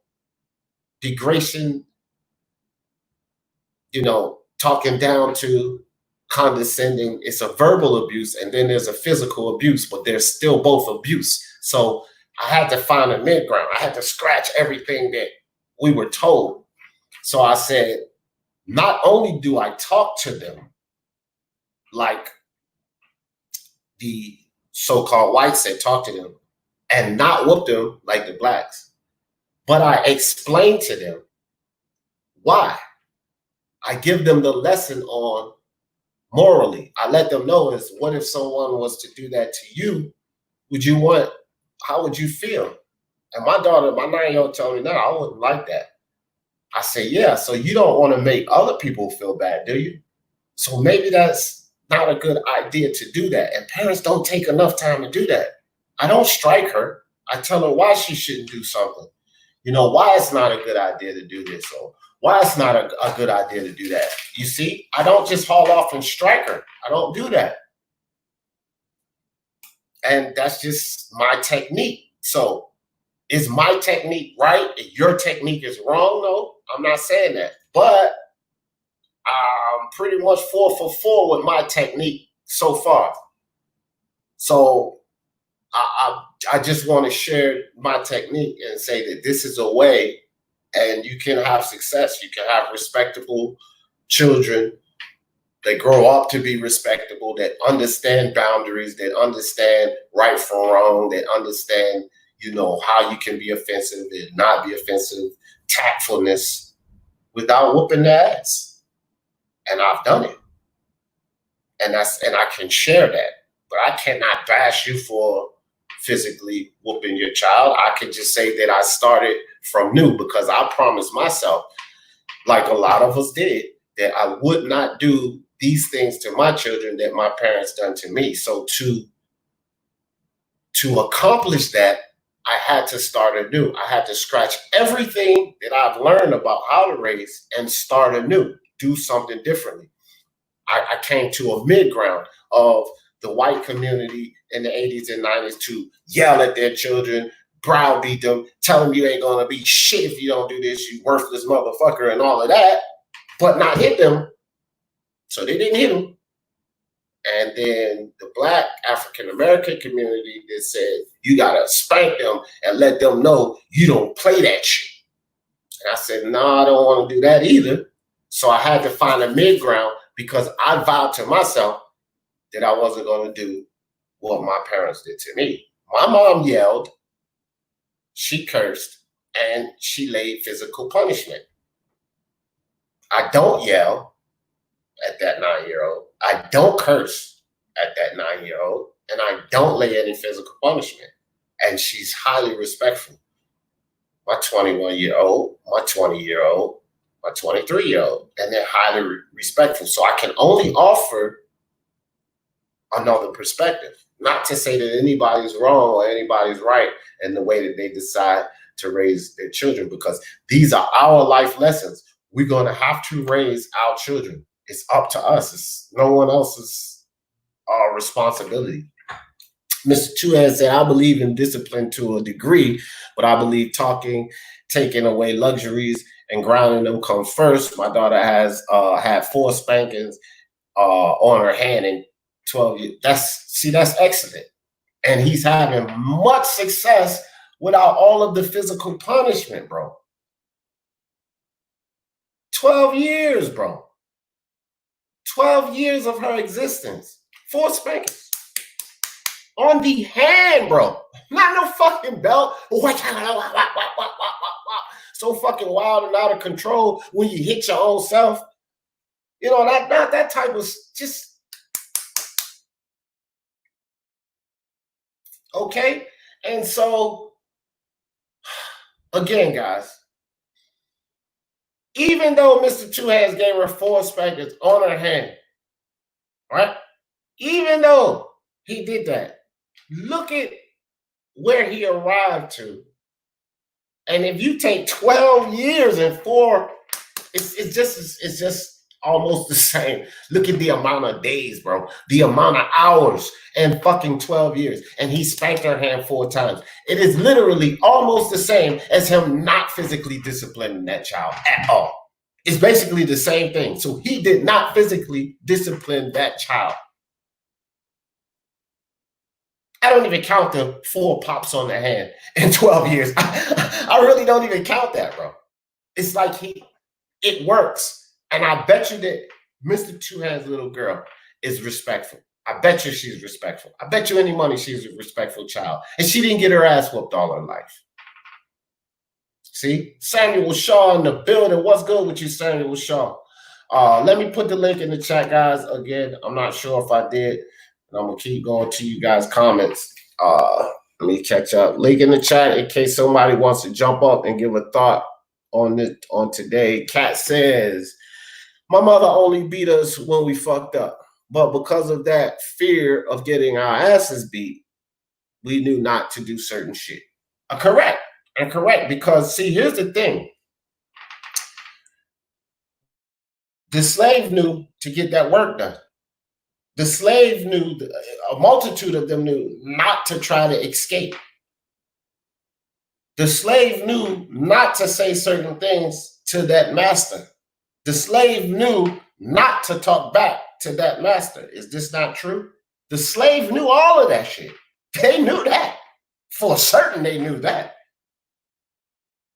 degradation, talking down to, condescending. It's a verbal abuse, and then there's a physical abuse, but they're still both abuse. So I had to find a mid-ground. I had to scratch everything that we were told. So I said, not only do I talk to them like the so-called whites said talk to them and not whoop them like the blacks, but I explain to them why. I give them the lesson on morally. I let them know is what if someone was to do that to you? How would you feel? And my daughter, my 9-year-old told me, no, I wouldn't like that. I say, yeah, so you don't want to make other people feel bad, do you? So maybe that's not a good idea to do that. And parents don't take enough time to do that. I don't strike her. I tell her why she shouldn't do something. Why it's not a good idea to do this, or why it's not a good idea to do that. You see, I don't just haul off and strike her. I don't do that. And that's just my technique. So Is my technique right and your technique is wrong? No, I'm not saying that. But I'm pretty much 4 for 4 with my technique so far. So I just want to share my technique and say that this is a way, and you can have success. You can have respectable children that grow up to be respectable, that understand boundaries, that understand right from wrong, that understand, how you can be offensive and not be offensive, tactfulness, without whooping their ass. And I've done it. And I can share that. But I cannot bash you for physically whooping your child. I can just say that I started from new, because I promised myself, like a lot of us did, that I would not do these things to my children that my parents done to me. So to accomplish that, I had to start anew. I had to scratch everything that I've learned about how to raise and start anew, do something differently. I came to a mid ground of the white community in the 80s and 90s to yell at their children, browbeat them, tell them you ain't gonna be shit if you don't do this, you worthless motherfucker, and all of that, but not hit them. So they didn't hit them. And then the Black African American community that said you gotta spank them and let them know you don't play that shit. And I said, no, I don't want to do that either. So I had to find a mid ground, because I vowed to myself that I wasn't going to do what my parents did to me. My mom yelled, she cursed, and she laid physical punishment. I don't yell at that 9-year-old. I don't curse at that 9-year-old, and I don't lay any physical punishment. And she's highly respectful. My 21-year-old, my 20-year-old, my 23-year-old, and they're highly respectful. So I can only offer another perspective. Not to say that anybody's wrong or anybody's right in the way that they decide to raise their children, because these are our life lessons. We're going to have to raise our children. It's up to us. It's no one else's responsibility. Mr. Chuan said, I believe in discipline to a degree, but I believe taking away luxuries and grounding them come first. My daughter has had 4 spankings on her hand in 12 years. That's excellent. And he's having much success without all of the physical punishment, bro. 12 years, bro. 12 years of her existence. 4 spankings. On the hand, bro. Not no fucking belt. So fucking wild and out of control when you hit your own self. Not that type of just. Okay? And so, again, guys, even though Mr. Two Hands gave her 4 spankings on her hand, right? Even though he did that, look at where he arrived to. And if you take 12 years and 4, it's just almost the same. Look at the amount of days, bro. The amount of hours and fucking 12 years. And he spanked her hand 4 times. It is literally almost the same as him not physically disciplining that child at all. It's basically the same thing. So he did not physically discipline that child. I don't even count the 4 pops on the hand in 12 years. I really don't even count that, bro. It's like it works. And I bet you that Mr. Two Hands' little girl is respectful. I bet you she's respectful. I bet you any money she's a respectful child. And she didn't get her ass whooped all her life. See? Samuel Shaw in the building. What's good with you, Samuel Shaw? Let me put the link in the chat, guys. Again, I'm not sure if I did. And I'm going to keep going to you guys' comments. Let me catch up. Link in the chat in case somebody wants to jump up and give a thought on today. Kat says, my mother only beat us when we fucked up. But because of that fear of getting our asses beat, we knew not to do certain shit. Correct. And correct. Because, see, here's the thing. The slave knew to get that work done. The slave knew, a multitude of them knew not to try to escape. The slave knew not to say certain things to that master. The slave knew not to talk back to that master. Is this not true? The slave knew all of that shit. They knew that. For certain, they knew that.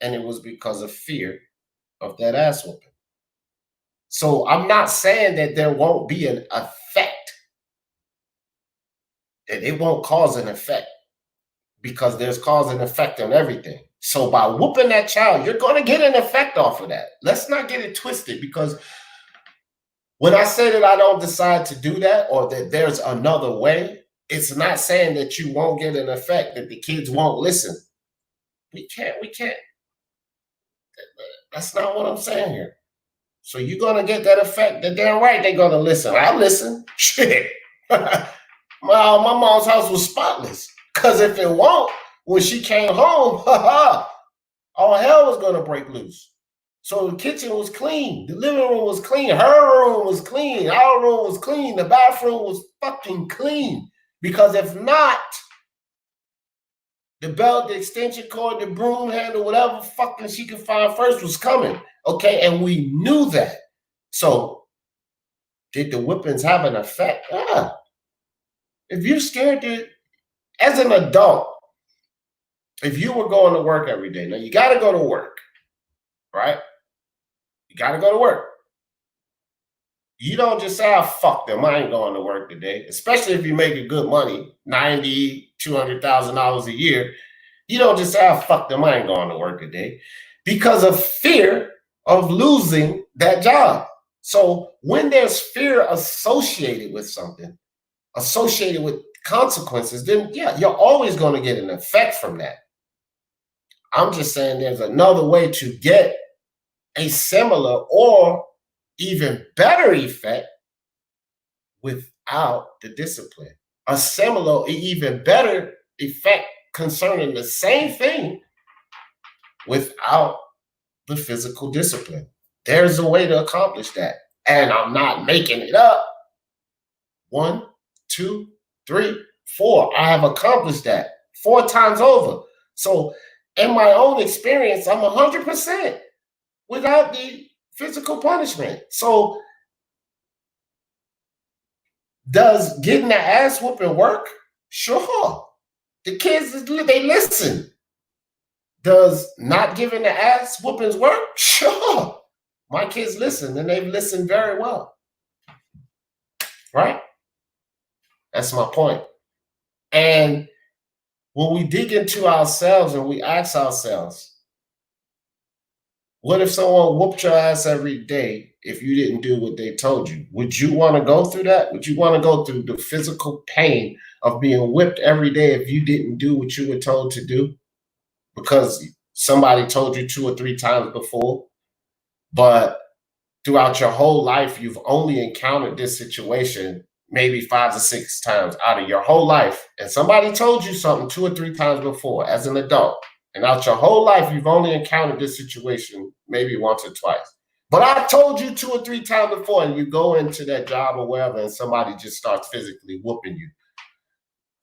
And it was because of fear of that ass whooping. So I'm not saying that there won't be an effect, that it won't cause an effect, because there's cause and effect on everything. So by whooping that child, you're going to get an effect off of that. Let's not get it twisted, because when I say that I don't decide to do that, or that there's another way, it's not saying that you won't get an effect, that the kids won't listen. We can't. That's not what I'm saying here. So you're going to get that effect. They're damn right they're going to listen. I listen. Shit. my mom's house was spotless. Because if it won't, when she came home, all hell was going to break loose. So the kitchen was clean. The living room was clean. Her room was clean. Our room was clean. The bathroom was fucking clean. Because if not, the belt, the extension cord, the broom handle, whatever fucking she could find first was coming. Okay, and we knew that. So did the whippings have an effect? Yeah. If you're scared to, as an adult, if you were going to work every day, now you got to go to work, right? You got to go to work. You don't just say, fuck them, I ain't going to work today. Especially if you're making good money, $90,000, $200,000 a year. You don't just say, fuck them, I ain't going to work today. Because of fear of losing that job. So when there's fear associated with something, associated with consequences, then yeah, you're always going to get an effect from that. I'm just saying there's another way to get a similar or even better effect without the discipline. A similar, even better effect concerning the same thing without the physical discipline. There's a way to accomplish that. And I'm not making it up. 1, 2, 3, 4. I have accomplished that 4 times over. So in my own experience, I'm 100% without the physical punishment. So does getting the ass whooping work? Sure. The kids, they listen. Does not giving the ass whoopings work? Sure. My kids listen, and they've listened very well. Right? That's my point. And when we dig into ourselves and we ask ourselves, what if someone whooped your ass every day if you didn't do what they told you? Would you want to go through that? Would you want to go through the physical pain of being whipped every day if you didn't do what you were told to do? Because somebody told you 2 or 3 times before, but throughout your whole life, you've only encountered this situation maybe 5 or 6 times out of your whole life. And somebody told you something 2 or 3 times before as an adult. And out your whole life, you've only encountered this situation maybe once or twice. But I told you 2 or 3 times before, and you go into that job or wherever, and somebody just starts physically whooping you.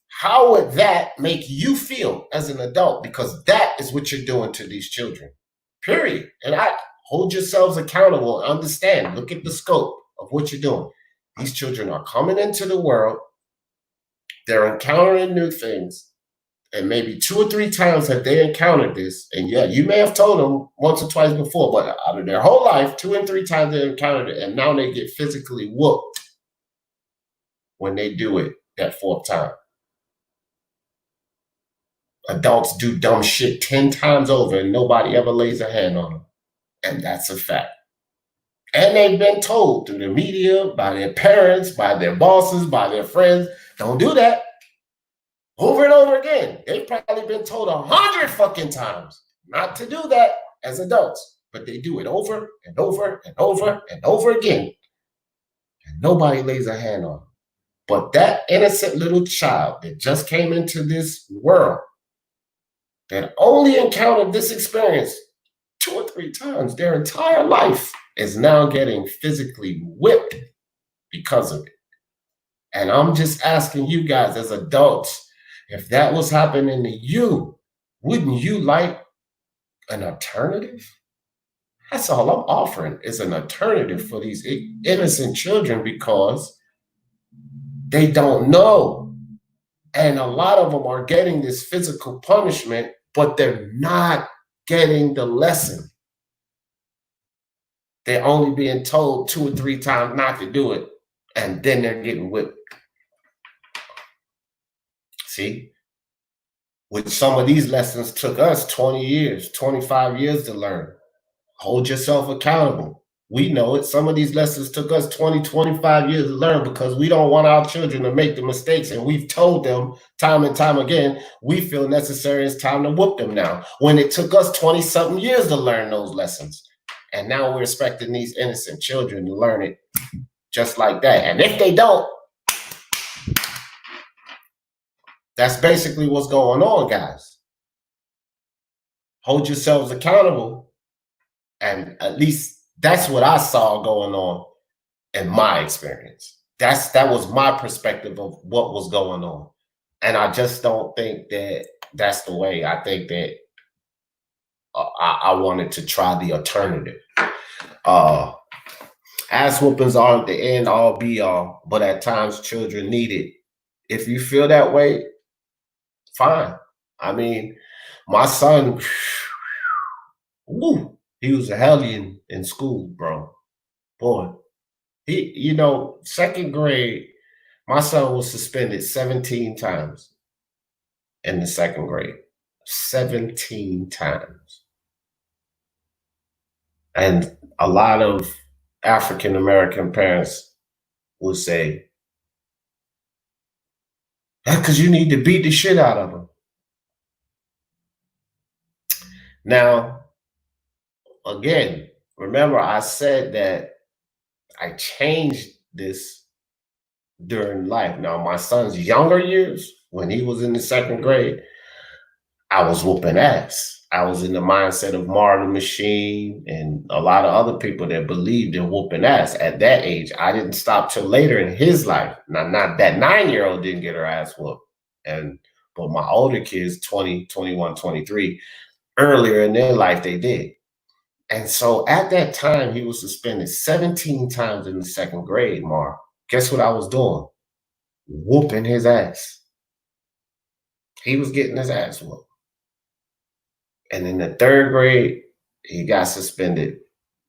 How would that make you feel as an adult? Because that is what you're doing to these children, period. And I hold yourselves accountable and understand, look at the scope of what you're doing. These children are coming into the world. They're encountering new things. And maybe 2 or 3 times have they encountered this. And yeah, you may have told them once or twice before, but out of their whole life, 2 and 3 times they encountered it. And now they get physically whooped when they do it that 4th time. Adults do dumb shit 10 times over and nobody ever lays a hand on them. And that's a fact. And they've been told through the media, by their parents, by their bosses, by their friends, don't do that. Over and over again. They've probably been told 100 fucking times not to do that as adults. But they do it over and over and over and over again. And nobody lays a hand on them. But that innocent little child that just came into this world, that only encountered this experience 2 or 3 times their entire life, is now getting physically whipped because of it. And I'm just asking you guys as adults, if that was happening to you, wouldn't you like An alternative? That's all I'm offering is an alternative for these innocent children because they don't know. And a lot of them are getting this physical punishment, but they're not getting the lesson. They're only being told 2 or 3 times not to do it, and then they're getting whipped. See? Which some of these lessons took us 20 years, 25 years to learn. Hold yourself accountable. We know it. Some of these lessons took us 20, 25 years to learn because we don't want our children to make the mistakes. And we've told them time and time again, we feel necessary, it's time to whoop them now. When it took us 20-something years to learn those lessons. And now we're expecting these innocent children to learn it just like that. And if they don't, that's basically what's going on, guys. Hold yourselves accountable. And at least that's what I saw going on in my experience. That was my perspective of what was going on. And I just don't think that that's the way. I think that I wanted to try the alternative. Ass whoopings aren't the end all be all, but at times children need it. If you feel that way, fine. I mean, my son, woo, he was a hellion in school, bro. Boy, he, second grade, my son was suspended 17 times in the second grade. 17 times. And a lot of African American parents would say, that's because you need to beat the shit out of them. Now, again, remember I said that I changed this during life. Now, my son's younger years, when he was in the second grade, I was whooping ass. I was in the mindset of Martin Machine and a lot of other people that believed in whooping ass at that age. I didn't stop till later in his life. Now, not that 9-year-old didn't get her ass whooped. But my older kids, 20, 21, 23, earlier in their life, they did. And so at that time, he was suspended 17 times in the second grade, Mar. Guess what I was doing? Whooping his ass. He was getting his ass whooped. And in the third grade, he got suspended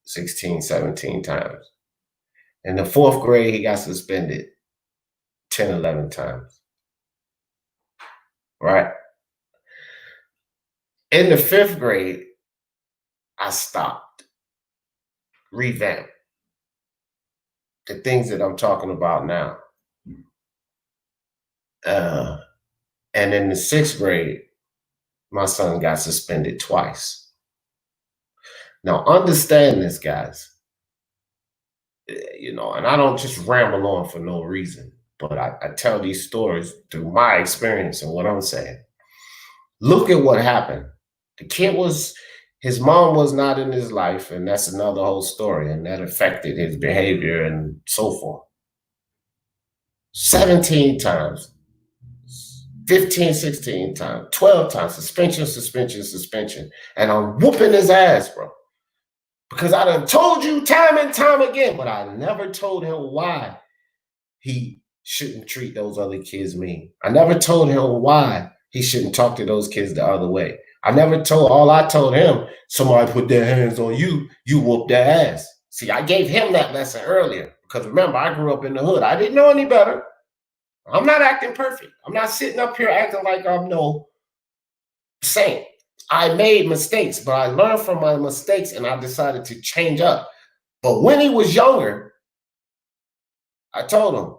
16, 17 times. In the fourth grade, he got suspended 10, 11 times. Right? In the fifth grade, I stopped, revamped the things that I'm talking about now. And in the sixth grade, my son got suspended twice. Now, understand this, guys. And I don't just ramble on for no reason, but I tell these stories through my experience and what I'm saying. Look at what happened. The kid his mom was not in his life, and that's another whole story, and that affected his behavior and so forth. 17 times, 15, 16 times, 12 times, suspension. And I'm whooping his ass, bro. Because I done told you time and time again, but I never told him why he shouldn't treat those other kids mean. I never told him why he shouldn't talk to those kids the other way. All I told him, somebody put their hands on you, you whoop their ass. See, I gave him that lesson earlier because remember, I grew up in the hood. I didn't know any better. I'm not acting perfect. I'm not sitting up here acting like I'm no saint. I made mistakes, but I learned from my mistakes and I decided to change up. But when he was younger, I told him,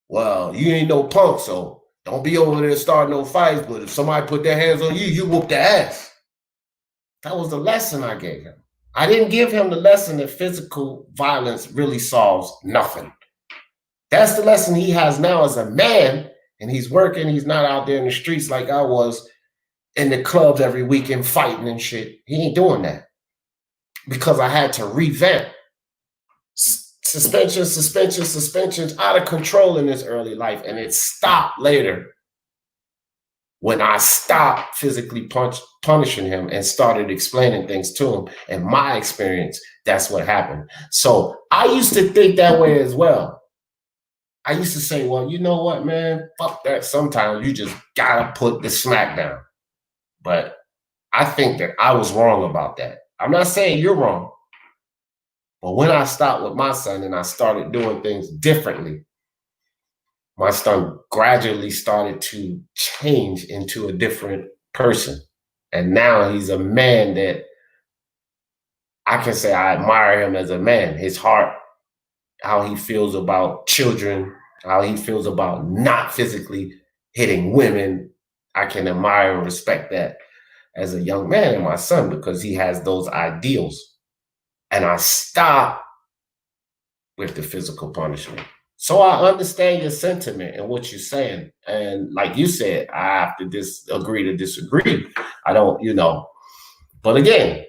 well, you ain't no punk, so don't be over there starting no fights, but if somebody put their hands on you, you whoop their ass. That was the lesson I gave him. I didn't give him the lesson that physical violence really solves nothing. That's the lesson he has now as a man, and he's working. He's not out there in the streets like I was in the clubs every weekend fighting and shit. He ain't doing that because I had to revamp. Suspensions out of control in his early life, and it stopped later when I stopped physically punishing him and started explaining things to him. And my experience, that's what happened. So I used to think that way as well. I used to say, well, you know what, man? Fuck that. Sometimes you just gotta put the smack down. But I think that I was wrong about that. I'm not saying you're wrong. But when I stopped with my son and I started doing things differently, my son gradually started to change into a different person. And now he's a man that I can say I admire him as a man. His heart, how he feels about children, how he feels about not physically hitting women. I can admire and respect that as a young man in my son because he has those ideals. And I stopped with the physical punishment. So I understand your sentiment and what you're saying. And like you said, I have to agree to disagree. I don't, but again,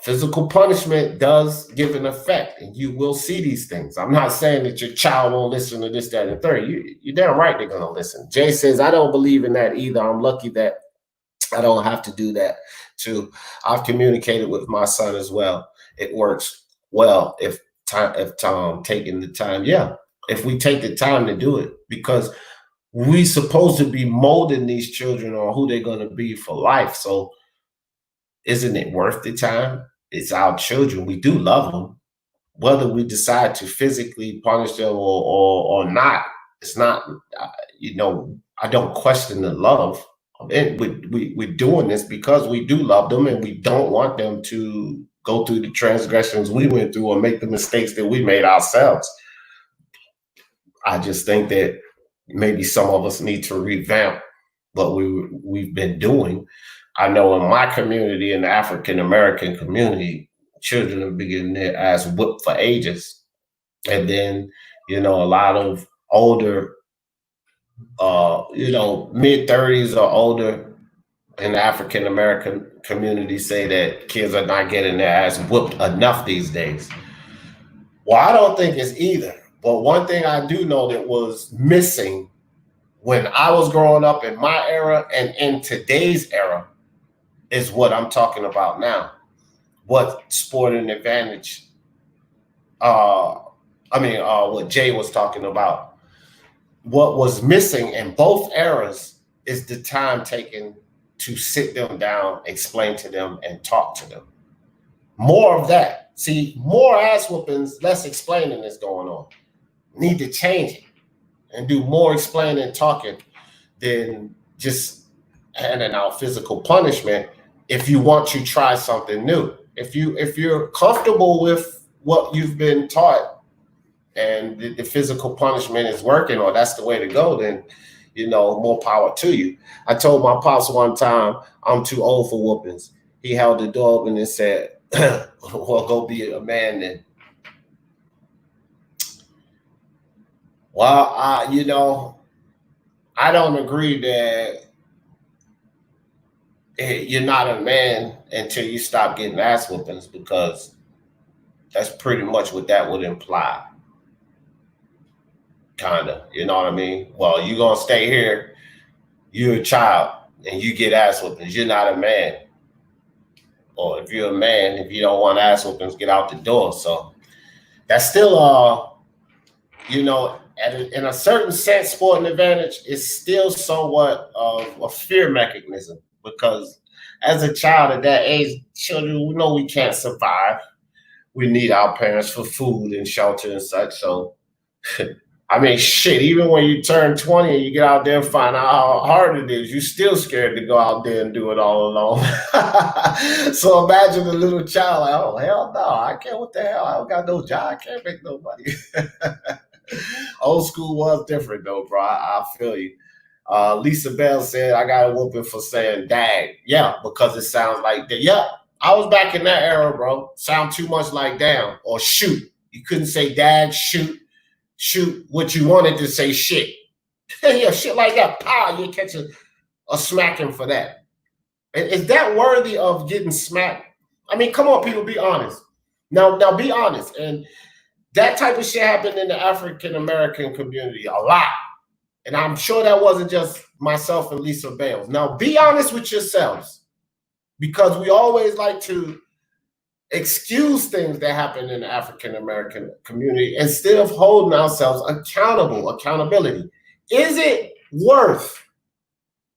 physical punishment does give an effect, and you will see these things. I'm not saying that your child won't listen to this, that, and the third. You're damn right they're going to listen. Jay says, I don't believe in that either. I'm lucky that I don't have to do that too. I've communicated with my son as well. It works well if taking the time. Yeah, if we take the time to do it, because we supposed to be molding these children on who they're going to be for life. So isn't it worth the time? It's our children. We do love them. Whether we decide to physically punish them or not, it's not, I don't question the love. And we're doing this because we do love them and we don't want them to go through the transgressions we went through or make the mistakes that we made ourselves. I just think that maybe some of us need to revamp what we've been doing. I know in my community, in the African American community, children are getting their ass whipped for ages. And then, a lot of older, mid-30s or older in the African American community say that kids are not getting their ass whooped enough these days. Well, I don't think it's either. But one thing I do know that was missing when I was growing up in my era and in today's era is what I'm talking about now. What sporting advantage, what Jay was talking about. What was missing in both eras is the time taken to sit them down, explain to them, and talk to them. More of that. See, more ass whoopings, less explaining is going on. Need to change it and do more explaining and talking than just handing out physical punishment if you want to try something new. If you're comfortable with what you've been taught and the physical punishment is working or that's the way to go, then more power to you. I told my pops one time, I'm too old for whoopings. He held the door open and said, well, go be a man then. Well, I don't agree that you're not a man until you stop getting ass whoopings, because that's pretty much what that would imply. Kinda, you know what I mean? Well, you're gonna stay here, you're a child, and you get ass whoopings. You're not a man. Or if you're a man, if you don't want ass whoopings, get out the door. So that's still, in a certain sense, sporting advantage is still somewhat of a fear mechanism, because as a child at that age, children, we know we can't survive. We need our parents for food and shelter and such. So, shit, even when you turn 20 and you get out there and find out how hard it is, you're still scared to go out there and do it all alone. So imagine a little child like, oh, hell no, I can't, what the hell? I don't got no job. I can't make no money. Old school was different though, bro. I feel you. Lisa Bell said, I got a whooping for saying dag. Yeah, because it sounds like that. Yeah, I was back in that era, bro. Sound too much like damn or shoot. You couldn't say dag, shoot what you wanted to say, shit. Yeah, shit like that. Pow, you catch a smacking for that. Is that worthy of getting smacked? Come on, people, be honest. Now be honest. And that type of shit happened in the African American community a lot. And I'm sure that wasn't just myself and Lisa Bales. Now, be honest with yourselves, because we always like to excuse things that happen in the African American community instead of holding ourselves accountable. Accountability. Is it worth,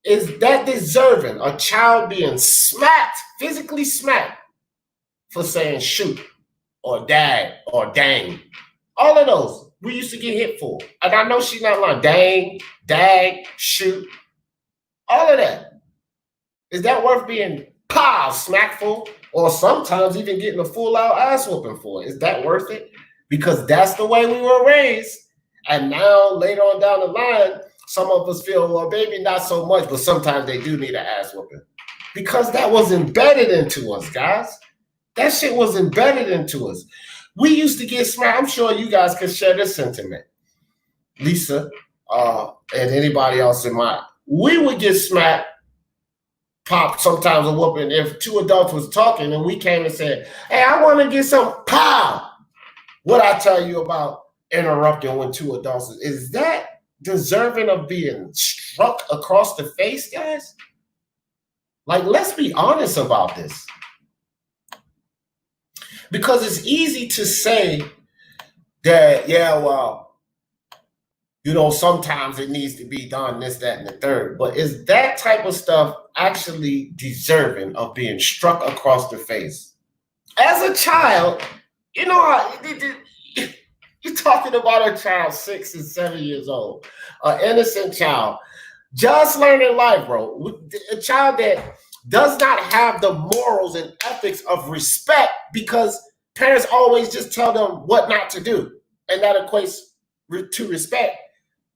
is that deserving a child being smacked, physically smacked, for saying shoot or dad or dang? All of those we used to get hit for. And I know she's not lying. Dang, dag, shoot, all of that. Is that worth being smacked for? Or sometimes even getting a full out ass whooping for? Is that worth it? Because that's the way we were raised. And now later on down the line, some of us feel, well, maybe not so much, but sometimes they do need an ass whooping. Because that was embedded into us, guys. That shit was embedded into us. We used to get smacked. I'm sure you guys could share this sentiment. Lisa, and anybody else in mind. We would get smacked, pop sometimes a whooping if two adults was talking and we came and said, hey, I want to get some pow. What I tell you about interrupting when two adults, is that deserving of being struck across the face, guys? Like, let's be honest about this. Because it's easy to say that, yeah, well, you know, sometimes it needs to be done, this, that, and the third. But is that type of stuff actually deserving of being struck across the face? As a child, you know, you're talking about a child 6 and 7 years old, an innocent child, just learning life, bro. A child that does not have the morals and ethics of respect because parents always just tell them what not to do. And that equates to respect.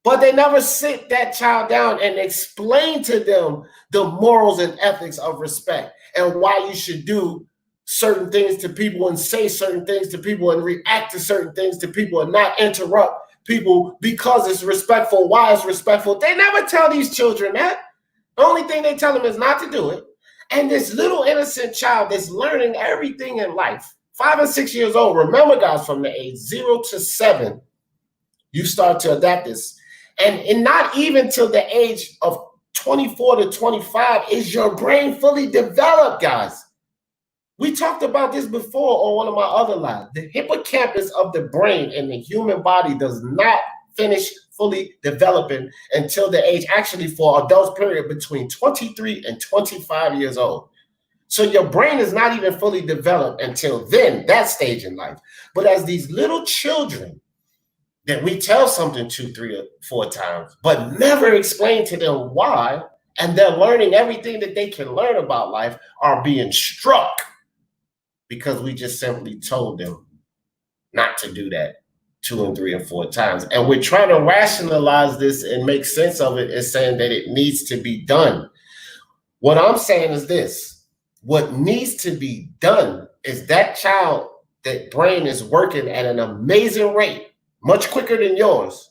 But they never sit that child down and explain to them the morals and ethics of respect and why you should do certain things to people and say certain things to people and react to certain things to people and not interrupt people because it's respectful. Why it's respectful? They never tell these children that. The only thing they tell them is not to do it. And this little innocent child that's learning everything in life, 5 and 6 years old, remember, guys, from the age 0 to 7, you start to adapt this. And not even till the age of 24 to 25 is your brain fully developed, guys. We talked about this before on one of my other lives. The hippocampus of the brain in the human body does not finish fully developing until the age, actually for adults, period, between 23 and 25 years old. So your brain is not even fully developed until then, that stage in life. But as these little children that we tell something 2, 3, or 4 times, but never explain to them why, and they're learning everything that they can learn about life, are being struck because we just simply told them not to do that 2 and 3 and 4 times. And we're trying to rationalize this and make sense of it as saying that it needs to be done. What I'm saying is this. What needs to be done is that child, that brain is working at an amazing rate, much quicker than yours.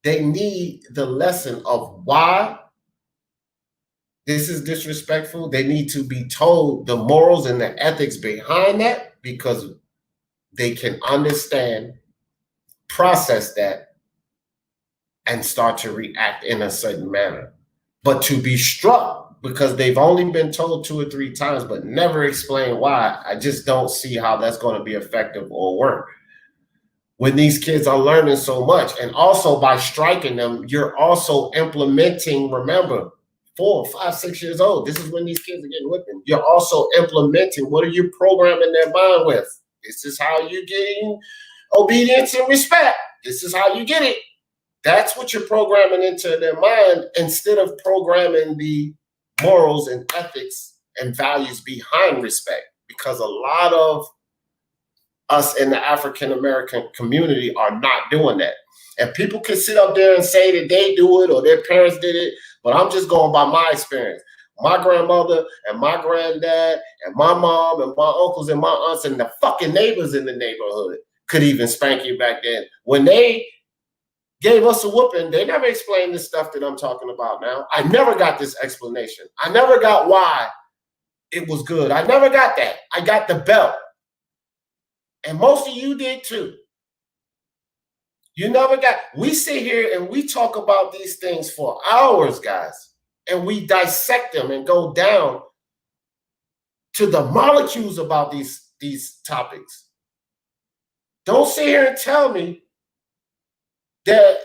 They need the lesson of why this is disrespectful. They need to be told the morals and the ethics behind that because they can understand, process that, and start to react in a certain manner. But to be struck because they've only been told 2 or 3 times but never explain why, I just don't see how that's going to be effective or work. When these kids are learning so much, and also by striking them, you're also implementing, remember, 4, 5, 6 years old, this is when these kids are getting whipped. You're also implementing, what are you programming their mind with? This is how you're getting obedience and respect. This is how you get it. That's what you're programming into their mind instead of programming the morals and ethics and values behind respect. Because a lot of us in the African American community are not doing that. And people can sit up there and say that they do it or their parents did it, but I'm just going by my experience. My grandmother and my granddad and my mom and my uncles and my aunts and the fucking neighbors in the neighborhood could even spank you back then. When they gave us a whooping, they never explained this stuff that I'm talking about now. I never got this explanation. I never got why it was good. I never got that. I got the belt. And most of you did too. You never got. We sit here and we talk about these things for hours, guys, and we dissect them and go down to the molecules about these topics. Don't sit here and tell me that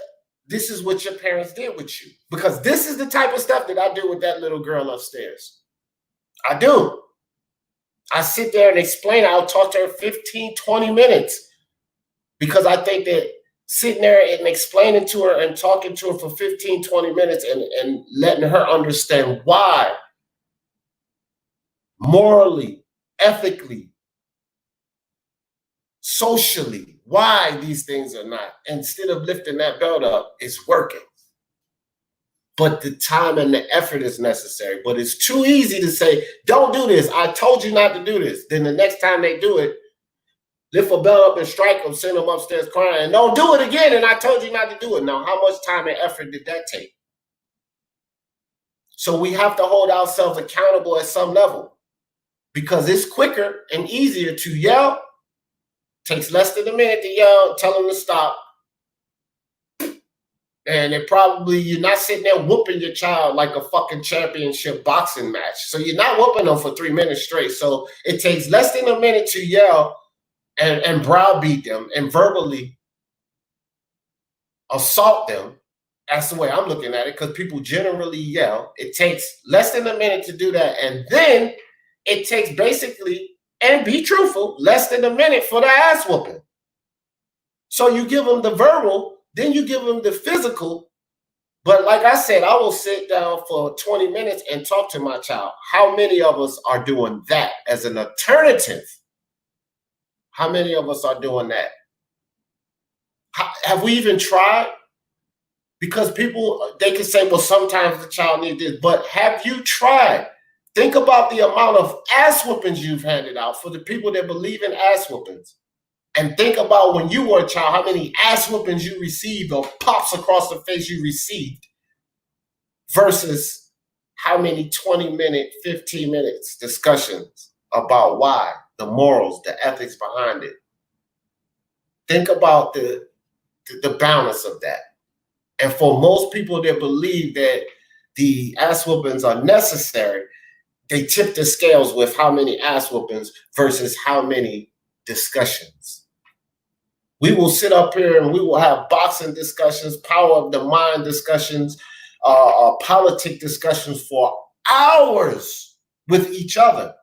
this is what your parents did with you, because this is the type of stuff that I do with that little girl upstairs. I do. I sit there and explain. I'll talk to her 15, 20 minutes, because I think that sitting there and explaining to her and talking to her for 15, 20 minutes and letting her understand why morally, ethically, socially, why these things are not, instead of lifting that belt up, it's working. But the time and the effort is necessary. But it's too easy to say, don't do this. I told you not to do this. Then the next time they do it, lift a belt up and strike them, send them upstairs crying, and don't do it again, and I told you not to do it. Now, how much time and effort did that take? So we have to hold ourselves accountable at some level, because it's quicker and easier to yell. Takes less than a minute to yell, tell them to stop. And it probably, you're not sitting there whooping your child like a fucking championship boxing match. So you're not whooping them for 3 minutes straight. So it takes less than a minute to yell and browbeat them and verbally assault them. That's the way I'm looking at it, because people generally yell. It takes less than a minute to do that. And then it takes basically, and be truthful, less than a minute for the ass whooping. So you give them the verbal, then you give them the physical. But like I said, I will sit down for 20 minutes and talk to my child. How many of us are doing that as an alternative? How many of us are doing that? Have we even tried? Because people, they can say, well, sometimes the child needs this, but have you tried? Think about the amount of ass whoopings you've handed out for the people that believe in ass whoopings. And think about when you were a child, how many ass whoopings you received or pops across the face you received versus how many 20-minute, 15 minutes discussions about why, the morals, the ethics behind it. Think about the balance of that. And for most people that believe that the ass whoopings are necessary, they tip the scales with how many ass whoopings versus how many discussions. We will sit up here and we will have boxing discussions, power of the mind discussions, politic discussions for hours with each other.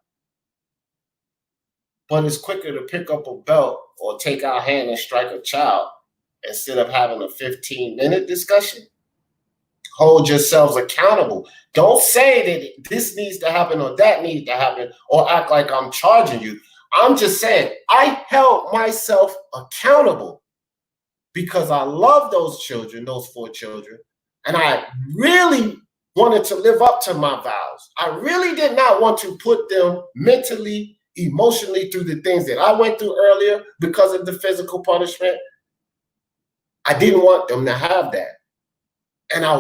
But it's quicker to pick up a belt or take our hand and strike a child instead of having a 15-minute discussion. Hold yourselves accountable. Don't say that this needs to happen or that needs to happen or act like I'm charging you. I'm just saying I held myself accountable because I love those children, those 4 children, and I really wanted to live up to my vows. I really did not want to put them mentally, emotionally through the things that I went through earlier because of the physical punishment. I didn't want them to have that. And I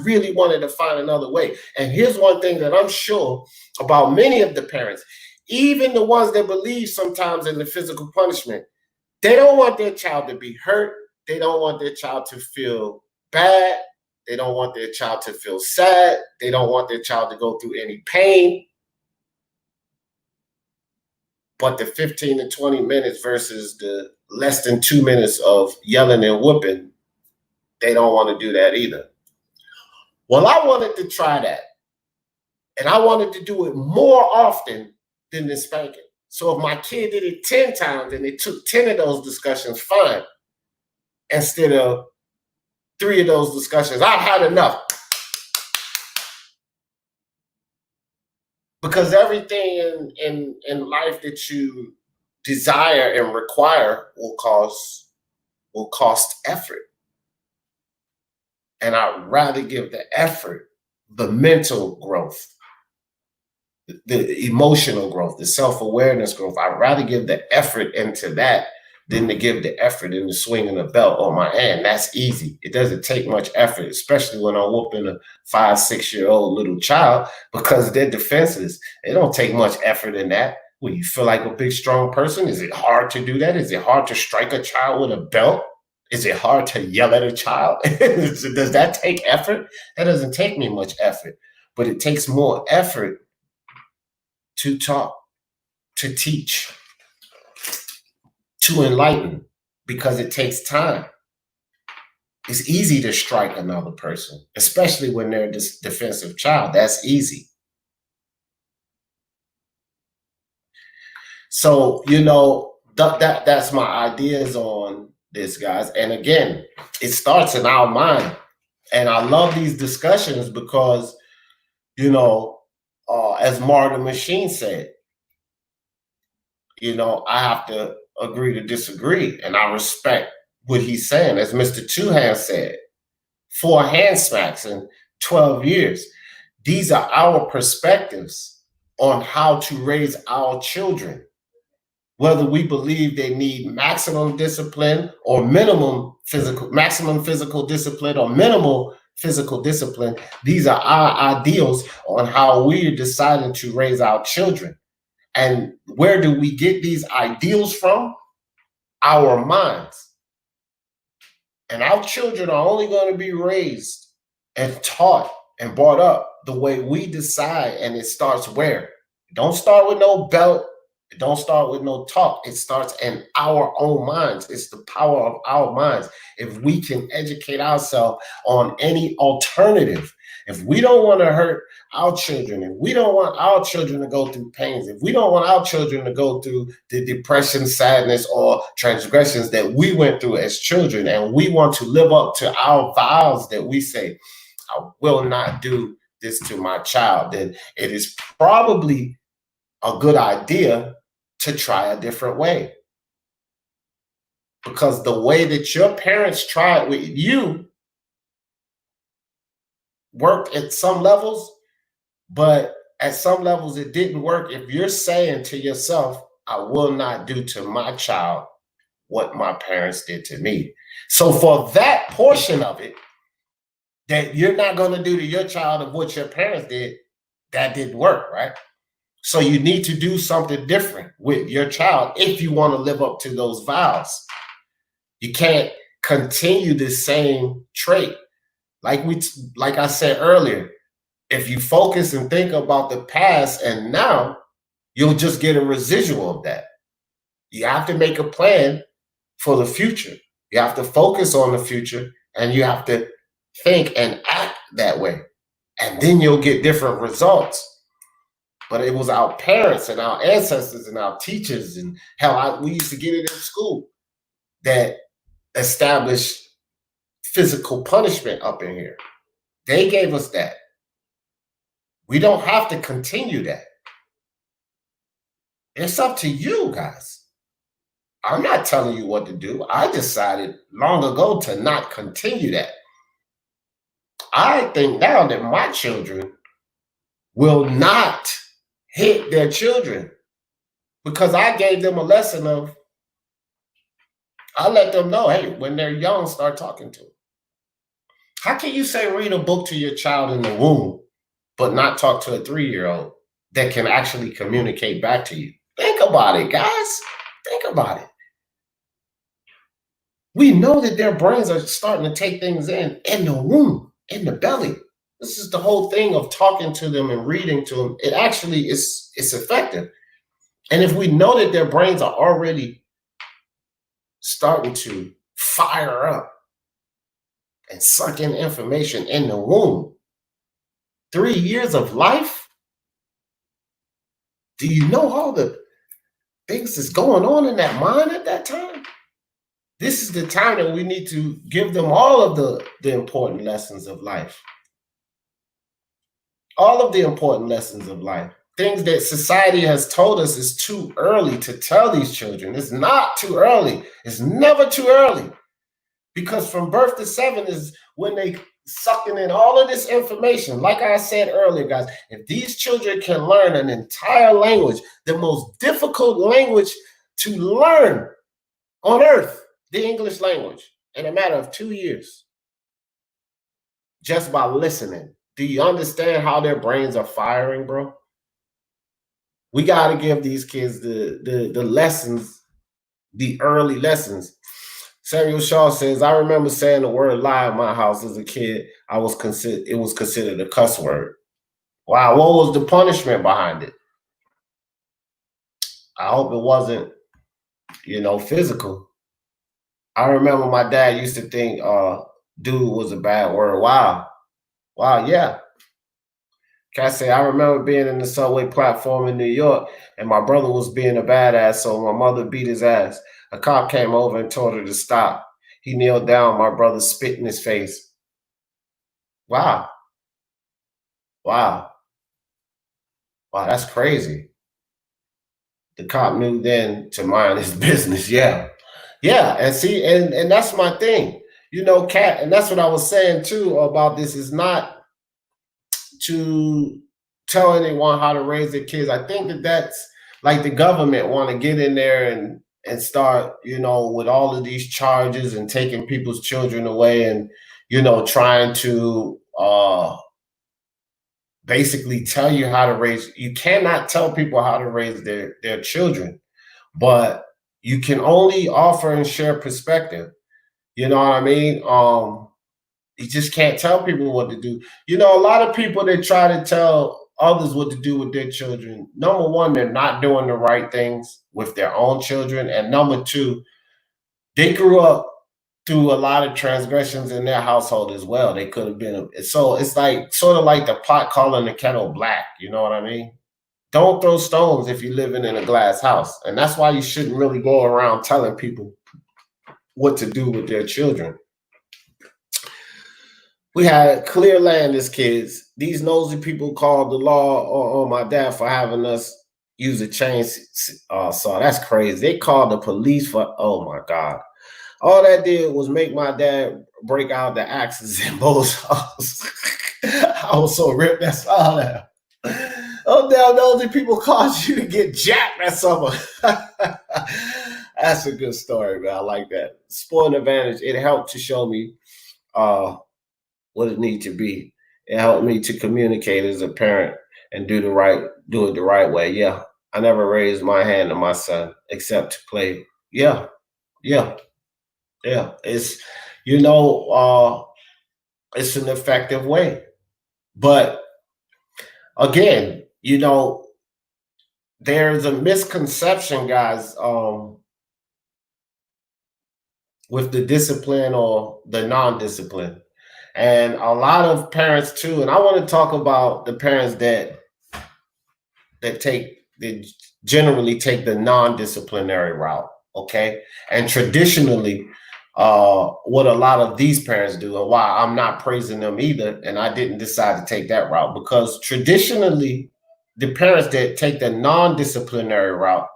really wanted to find another way. And here's one thing that I'm sure about many of the parents, even the ones that believe sometimes in the physical punishment, they don't want their child to be hurt. They don't want their child to feel bad. They don't want their child to feel sad. They don't want their child to go through any pain. But the 15 to 20 minutes versus the less than 2 minutes of yelling and whooping, they don't want to do that either. Well, I wanted to try that. And I wanted to do it more often than the spanking. So if my kid did it 10 times and it took 10 of those discussions, fine. Instead of 3 of those discussions, I've had enough. Because everything in life that you desire and require will cost effort. And I'd rather give the effort, the mental growth, the emotional growth, the self-awareness growth. I'd rather give the effort into that than to give the effort into swinging a belt on my hand. That's easy. It doesn't take much effort, especially when I'm whooping a 5, 6-year-old little child, because they're defenseless. It don't take much effort in that. When you feel like a big, strong person, is it hard to do that? Is it hard to strike a child with a belt? Is it hard to yell at a child? Does that take effort? That doesn't take me much effort, but it takes more effort to talk, to teach, to enlighten, because it takes time. It's easy to strike another person, especially when they're this defensive child. That's easy. So, that's my ideas on this, guys. And again, it starts in our mind. And I love these discussions because, as Martin Machine said, I have to agree to disagree. And I respect what he's saying. As Mr. Two Hands said, 4 hand smacks in 12 years. These are our perspectives on how to raise our children. Whether we believe they need maximum discipline or maximum physical discipline or minimal physical discipline, these are our ideals on how we are deciding to raise our children. And where do we get these ideals from? Our minds. And our children are only going to be raised and taught and brought up the way we decide. And it starts where? Don't start with no belt. It don't start with no talk. It starts in our own minds. It's the power of our minds. If we can educate ourselves on any alternative, if we don't want to hurt our children, if we don't want our children to go through pains, if we don't want our children to go through the depression, sadness, or transgressions that we went through as children, and we want to live up to our vows that we say, I will not do this to my child, then it is probably a good idea to try a different way. Because the way that your parents tried with you worked at some levels, but at some levels it didn't work. If you're saying to yourself, I will not do to my child what my parents did to me. So for that portion of it, that you're not going to do to your child of what your parents did, that didn't work, right? So you need to do something different with your child if you want to live up to those vows. You can't continue the same trait. Like I said earlier, if you focus and think about the past and now, you'll just get a residual of that. You have to make a plan for the future. You have to focus on the future, and you have to think and act that way. And then you'll get different results. But it was our parents and our ancestors and our teachers and how we used to get it in school that established physical punishment up in here. They gave us that. We don't have to continue that. It's up to you guys. I'm not telling you what to do. I decided long ago to not continue that. I think now that my children will not hit their children because I gave them a lesson of, I let them know, hey, when they're young, start talking to them. How can you say read a book to your child in the womb, but not talk to a 3-year-old that can actually communicate back to you? Think about it, guys. Think about it. We know that their brains are starting to take things in the womb, in the belly. This is the whole thing of talking to them and reading to them. It actually is effective. And if we know that their brains are already starting to fire up and suck in information in the womb, 3 years of life, do you know all the things that's going on in that mind at that time? This is the time that we need to give them all of the important lessons of life. All of the important lessons of life. Things that society has told us is too early to tell these children. It's not too early. It's never too early. Because from birth to 7 is when they sucking in all of this information. Like I said earlier, guys, if these children can learn an entire language, the most difficult language to learn on earth, the English language, in a matter of 2 years, just by listening. Do you understand how their brains are firing, bro? We got to give these kids the lessons, the early lessons. Samuel Shaw says, I remember saying the word lie in my house as a kid. It was considered a cuss word. Wow, what was the punishment behind it? I hope it wasn't, physical. I remember my dad used to think dude was a bad word. Wow. Wow, yeah. Can I say I remember being in the subway platform in New York and my brother was being a badass, so my mother beat his ass. A cop came over and told her to stop. He kneeled down, my brother spit in his face. Wow. Wow. Wow, that's crazy. The cop knew then to mind his business. Yeah. Yeah. And see, and that's my thing. Cat, and that's what I was saying too about this is not to tell anyone how to raise their kids. I think that's like the government want to get in there and start, with all of these charges and taking people's children away and, trying to basically tell you how to raise. You cannot tell people how to raise their children, but you can only offer and share perspective. You know what I mean? You just can't tell people what to do. A lot of people that try to tell others what to do with their children, number one, they're not doing the right things with their own children. And number two, they grew up through a lot of transgressions in their household as well. They could have been. So it's like sort of like the pot calling the kettle black. You know what I mean? Don't throw stones if you're living in a glass house. And that's why you shouldn't really go around telling people what to do with their children. We had clear land as kids. These nosy people called the law on my dad for having us use a chainsaw. That's crazy. They called the police for, oh my God. All that did was make my dad break out the axes in both houses. I was so ripped, that's all that. Oh, damn, nosy people caused you to get jacked that summer. That's a good story, man. I like that. Sporting advantage, it helped to show me what it needs to be. It helped me to communicate as a parent and do it the right way. Yeah. I never raised my hand to my son except to play. Yeah. Yeah. Yeah. It's it's an effective way. But again, there's a misconception, guys, with the discipline or the non-discipline. And a lot of parents too, and I want to talk about the parents that generally take the non-disciplinary route, okay? And traditionally, what a lot of these parents do, and why I'm not praising them either, and I didn't decide to take that route, because traditionally, the parents that take the non-disciplinary route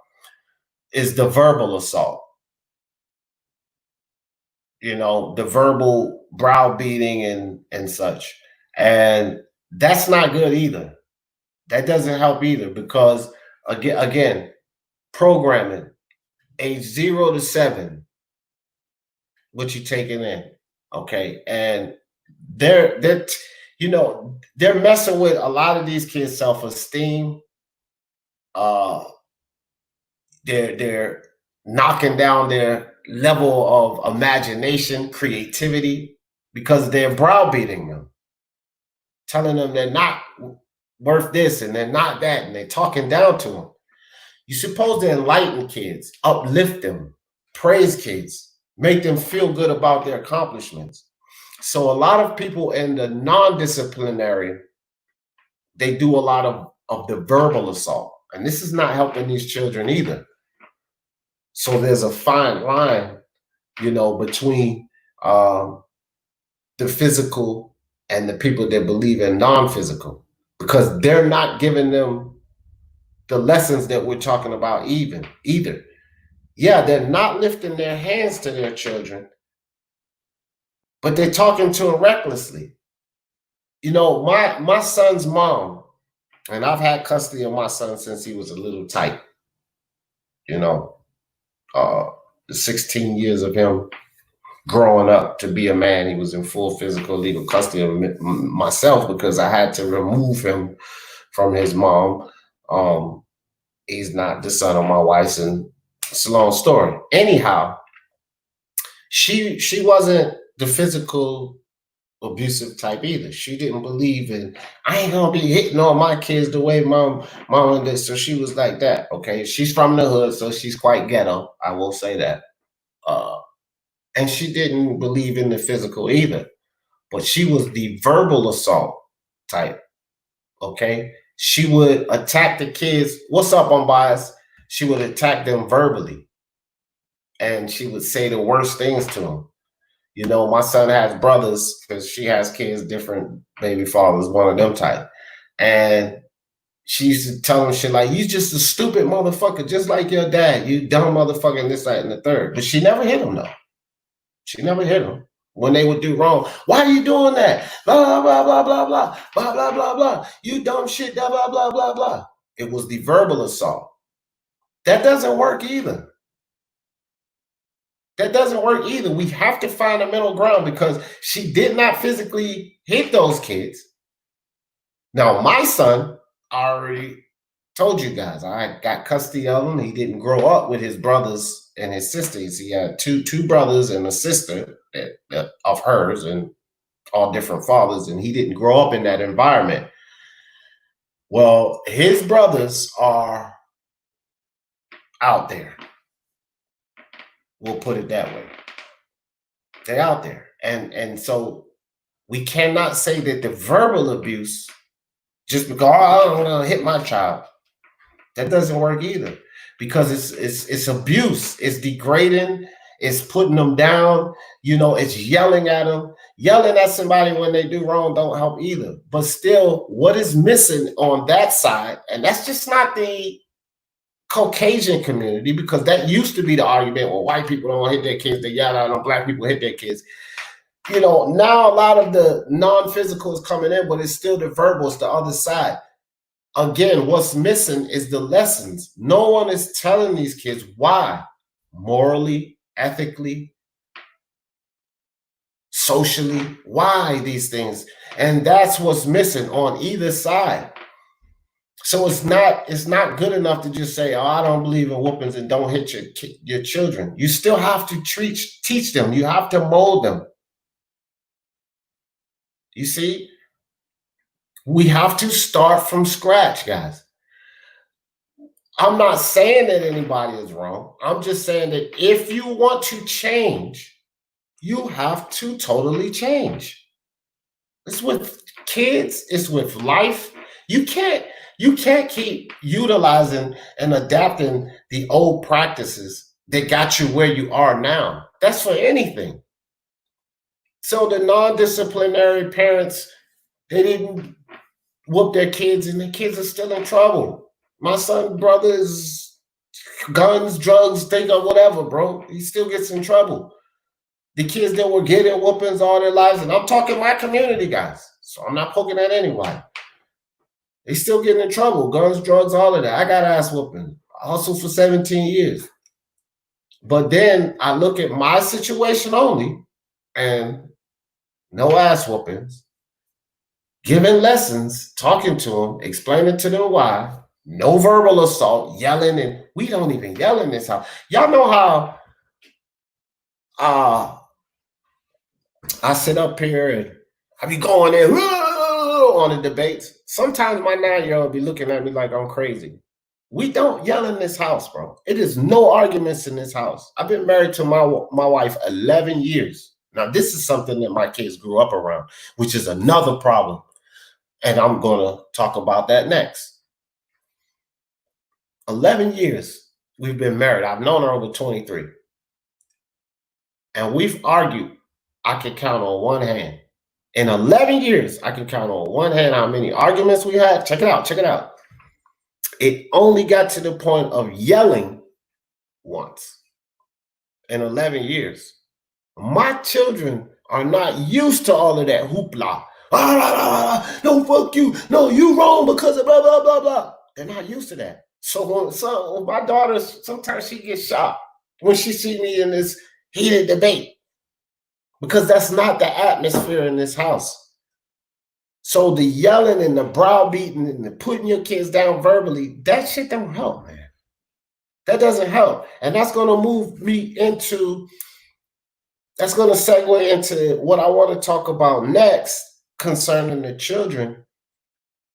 is the verbal assault. The verbal browbeating and such. And that's not good either. That doesn't help either, because again, programming, age 0 to 7, what you taking in, okay? And they're they're messing with a lot of these kids' self-esteem. They're knocking down their level of imagination, creativity, because they're browbeating them, telling them they're not worth this and they're not that, and they're talking down to them. You're supposed to enlighten kids, uplift them, praise kids, make them feel good about their accomplishments. So a lot of people in the non-disciplinary, they do a lot of the verbal assault. And this is not helping these children either. So there's a fine line, between the physical and the people that believe in non-physical, because they're not giving them the lessons that we're talking about either. Yeah, they're not lifting their hands to their children, but they're talking to them recklessly. My son's mom, and I've had custody of my son since he was a little tight, the 16 years of him growing up to be a man. He was in full physical legal custody of myself because I had to remove him from his mom. He's not the son of my wife's, and it's a long story. Anyhow, She wasn't the physical abusive type either. She didn't believe in I ain't gonna be hitting on my kids the way mom did. So she was like that. Okay. She's from the hood, so she's quite ghetto. I will say that. Uh, and she didn't believe in the physical either. But she was the verbal assault type. Okay. She would attack the kids. What's up, unbiased? She would attack them verbally. And she would say the worst things to them. You know, my son has brothers because she has kids, different baby fathers, one of them type. And she used to tell him shit like, you just a stupid motherfucker, just like your dad. You dumb motherfucker, and this, that, and the third. But she never hit him, though. She never hit him. When they would do wrong, why are you doing that? Blah, blah, blah, blah, blah, blah, blah, blah, blah. You dumb shit, blah, blah, blah, blah, blah. It was the verbal assault. That doesn't work either. That doesn't work either. We have to find a middle ground because she did not physically hit those kids. Now, my son, I already told you guys, I got custody of him. He didn't grow up with his brothers and his sisters. He had two brothers and a sister of hers and all different fathers, and he didn't grow up in that environment. Well, his brothers are out there. We'll put it that way. They're out there. And so we cannot say that the verbal abuse, just because I don't want to hit my child, that doesn't work either. Because it's abuse, it's degrading, it's putting them down, you know, it's yelling at them. Yelling at somebody when they do wrong don't help either. But still, what is missing on that side, and that's just not the Caucasian community, because that used to be the argument. Well, white people don't hit their kids, they yell at them, black people hit their kids. You know, now a lot of the non-physical is coming in, but it's still the verbal, it's the other side. Again, what's missing is the lessons. No one is telling these kids why, morally, ethically, socially, why these things. And that's what's missing on either side. So it's not good enough to just say, oh, I don't believe in whoopings and don't hit your children. You still have to teach them. You have to mold them. You see, we have to start from scratch, guys. I'm not saying that anybody is wrong. I'm just saying that if you want to change, you have to totally change. It's with kids, it's with life. You can't keep utilizing and adapting the old practices that got you where you are now. That's for anything. So the non-disciplinary parents, they didn't whoop their kids and the kids are still in trouble. My son's brother's guns, drugs, think of whatever, bro. He still gets in trouble. The kids that were getting whoopings all their lives, and I'm talking my community, guys, so I'm not poking at anyone. They still getting in trouble. Guns, drugs, all of that. I got ass whooping. I hustled for 17 years. But then I look at my situation only and no ass whoopings, giving lessons, talking to them, explaining to them why, no verbal assault, yelling, and we don't even yell in this house. Y'all know how I sit up here and I be going in on the debates. Sometimes my 9-year-old be looking at me like I'm crazy. We don't yell in this house, bro. It is no arguments in this house. I've been married to my wife 11 years. Now, this is something that my kids grew up around, which is another problem. And I'm going to talk about that next. 11 years we've been married. I've known her over 23. And we've argued, I can count on one hand. In 11 years, I can count on one hand how many arguments we had. Check it out. Check it out. It only got to the point of yelling once in 11 years. My children are not used to all of that hoopla. No, fuck you. No, you wrong because of blah, blah, blah, blah. They're not used to that. So my daughter, sometimes she gets shocked when she see me in this heated debate, because that's not the atmosphere in this house. So the yelling and the browbeating and the putting your kids down verbally, that shit don't help, man. That doesn't help. And that's going to move me into That's going to segue into what I want to talk about next concerning the children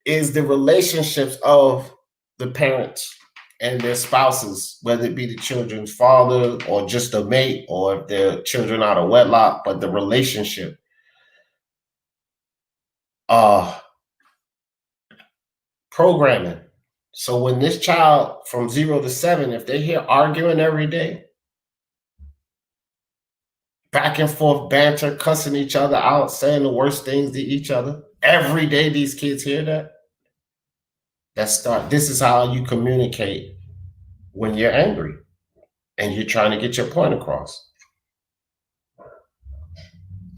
is the relationships of the parents and their spouses, whether it be the children's father or just a mate or if they're children out of wedlock, but the relationship. Programming. So when this child from 0 to 7, if they hear arguing every day, back and forth banter, cussing each other out, saying the worst things to each other, every day these kids hear that. This is how you communicate when you're angry and you're trying to get your point across.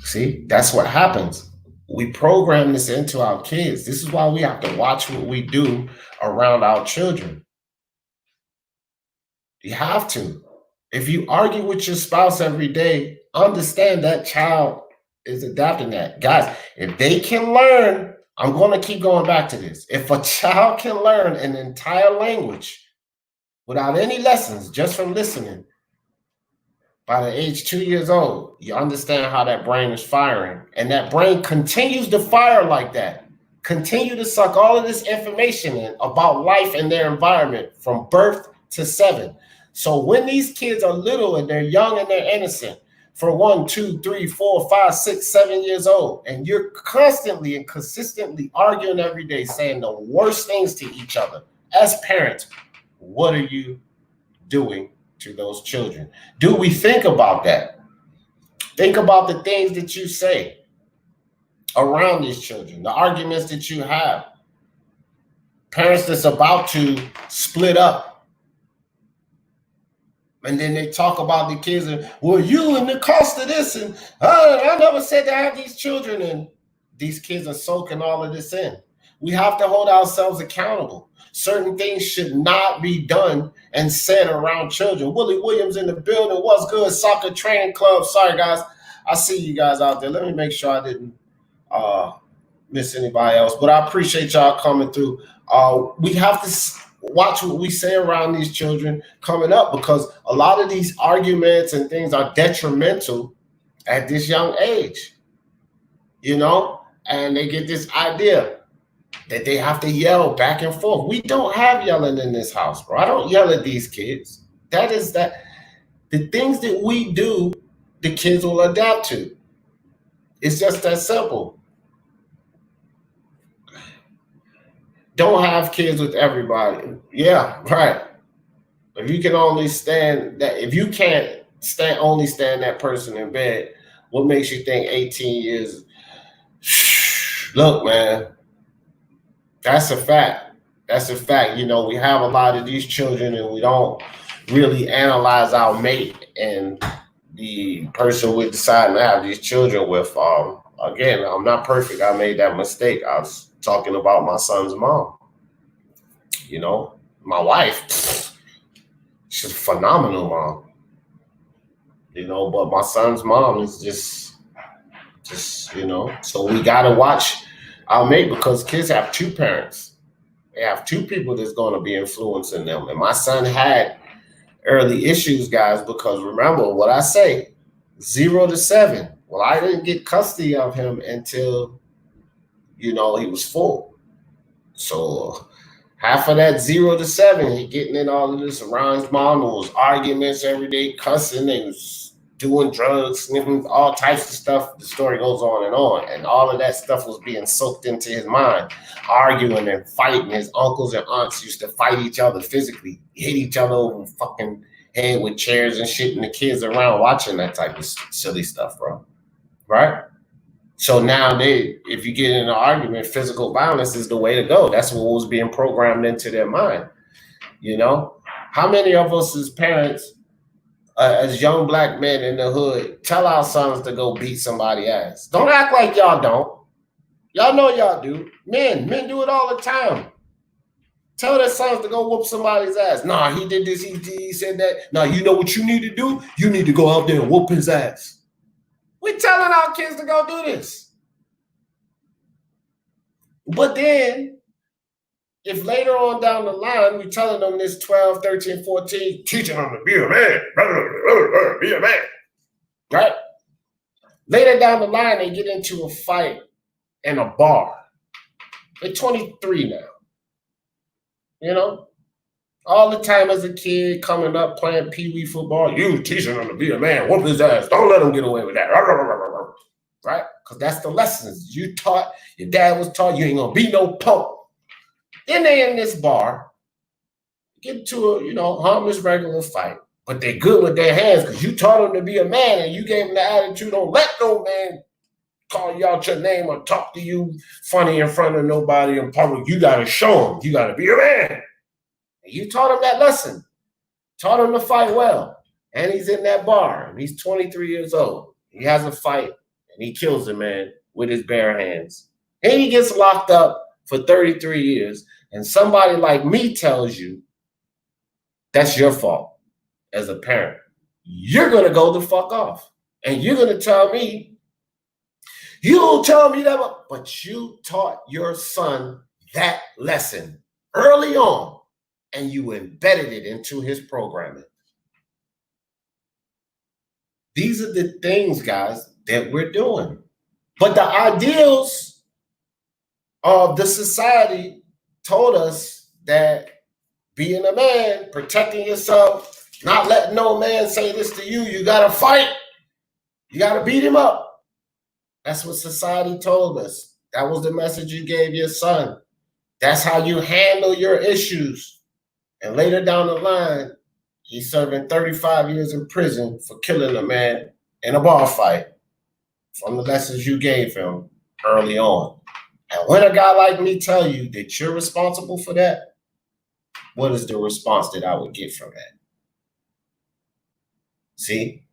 See, that's what happens. We program this into our kids. This is why we have to watch what we do around our children. You have to. If you argue with your spouse every day, understand that child is adapting that. Guys, if they can learn, I'm going to keep going back to this. If a child can learn an entire language without any lessons, just from listening, by the age 2 years old, you understand how that brain is firing. And that brain continues to fire like that. Continue to suck all of this information in about life and their environment from birth to 7. So when these kids are little and they're young and they're innocent, for 1, 2, 3, 4, 5, 6, 7 years old, and you're constantly and consistently arguing every day, saying the worst things to each other, as parents, what are you doing to those children? Do we think about that? Think about the things that you say around these children, the arguments that you have. Parents that's about to split up. And then they talk about the kids and, well, you and the cost of this. And I never said to have these children. And these kids are soaking all of this in. We have to hold ourselves accountable. Certain things should not be done and said around children. Willie Williams in the building. What's good? Soccer training club. Sorry, guys. I see you guys out there. Let me make sure I didn't miss anybody else. But I appreciate y'all coming through. We have to watch what we say around these children coming up, because a lot of these arguments and things are detrimental at this young age, you know, and they get this idea that they have to yell back and forth. We don't have yelling in this house, bro. I don't yell at these kids. The things that we do, the kids will adapt to. It's just that simple. Don't have kids with everybody. Yeah, right. If you can only stand that, if you can't only stand that person in bed, what makes you think 18 years? Look, man, that's a fact. That's a fact. You know, we have a lot of these children and we don't really analyze our mate and the person we're deciding to have these children with. Again, I'm not perfect. I made that mistake. I was talking about my son's mom. You know, my wife, she's a phenomenal mom. You know, but my son's mom is just, you know, so we got to watch our mate, because kids have 2 parents. They have 2 people that's going to be influencing them. And my son had early issues, guys, because remember what I say, 0 to 7. Well, I didn't get custody of him until, you know, he was 4. So half of that 0 to 7, he getting in all of this around his mom. There was arguments every day, cussing. They was doing drugs, sniffing, all types of stuff. The story goes on. And all of that stuff was being soaked into his mind, arguing and fighting. His uncles and aunts used to fight each other physically, hit each other over the fucking head with chairs and shit, and the kids around watching that type of silly stuff, bro. Right? So now if you get in an argument, physical violence is the way to go. That's what was being programmed into their mind. You know, how many of us as parents, as young black men in the hood, tell our sons to go beat somebody's ass? Don't act like y'all don't. Y'all know y'all do. Men do it all the time. Tell their sons to go whoop somebody's ass. Nah, he did this, he said that. Nah, you know what you need to do? You need to go out there and whoop his ass. We're telling our kids to go do this. But then, if later on down the line, we're telling them this 12, 13, 14, teaching them to be a man, be a man, right? Later down the line, they get into a fight in a bar. They're 23 now. You know, all the time as a kid coming up playing pee-wee football, you teaching him to be a man, whoop his ass. Don't let him get away with that. Right? Because that's the lessons you taught, your dad was taught, you ain't gonna be no punk. Then they in this bar, get into a, harmless regular fight. But they're good with their hands because you taught them to be a man and you gave them the attitude, don't let no man call you out your name or talk to you funny in front of nobody in public. You got to show them. You got to be a man. And you taught him that lesson. Taught him to fight well. And he's in that bar. And he's 23 years old. He has a fight. And he kills a man with his bare hands. And he gets locked up for 33 years. And somebody like me tells you, that's your fault as a parent. You're going to go the fuck off. And you're going to tell me, you don't tell me that, but you taught your son that lesson early on, and you embedded it into his programming. These are the things, guys, that we're doing. But the ideals of the society told us that being a man, protecting yourself, not letting no man say this to you, you got to fight, you got to beat him up. That's what society told us. That was the message you gave your son. That's how you handle your issues. And later down the line, he's serving 35 years in prison for killing a man in a bar fight from the lessons you gave him early on. And when a guy like me tell you that you're responsible for that, what is the response that I would get from that? See?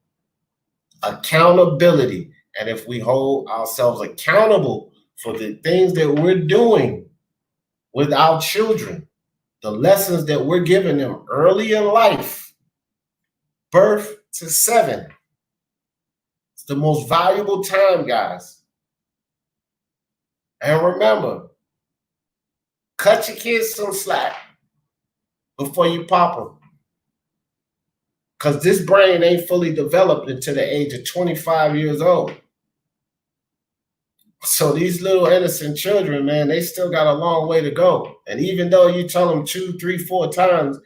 Accountability. And if we hold ourselves accountable for the things that we're doing with our children, the lessons that we're giving them early in life, birth to 7, it's the most valuable time, guys. And remember, cut your kids some slack before you pop them. Because this brain ain't fully developed until the age of 25 years old. So these little innocent children, man, they still got a long way to go. And even though you tell them 2, 3, 4 times,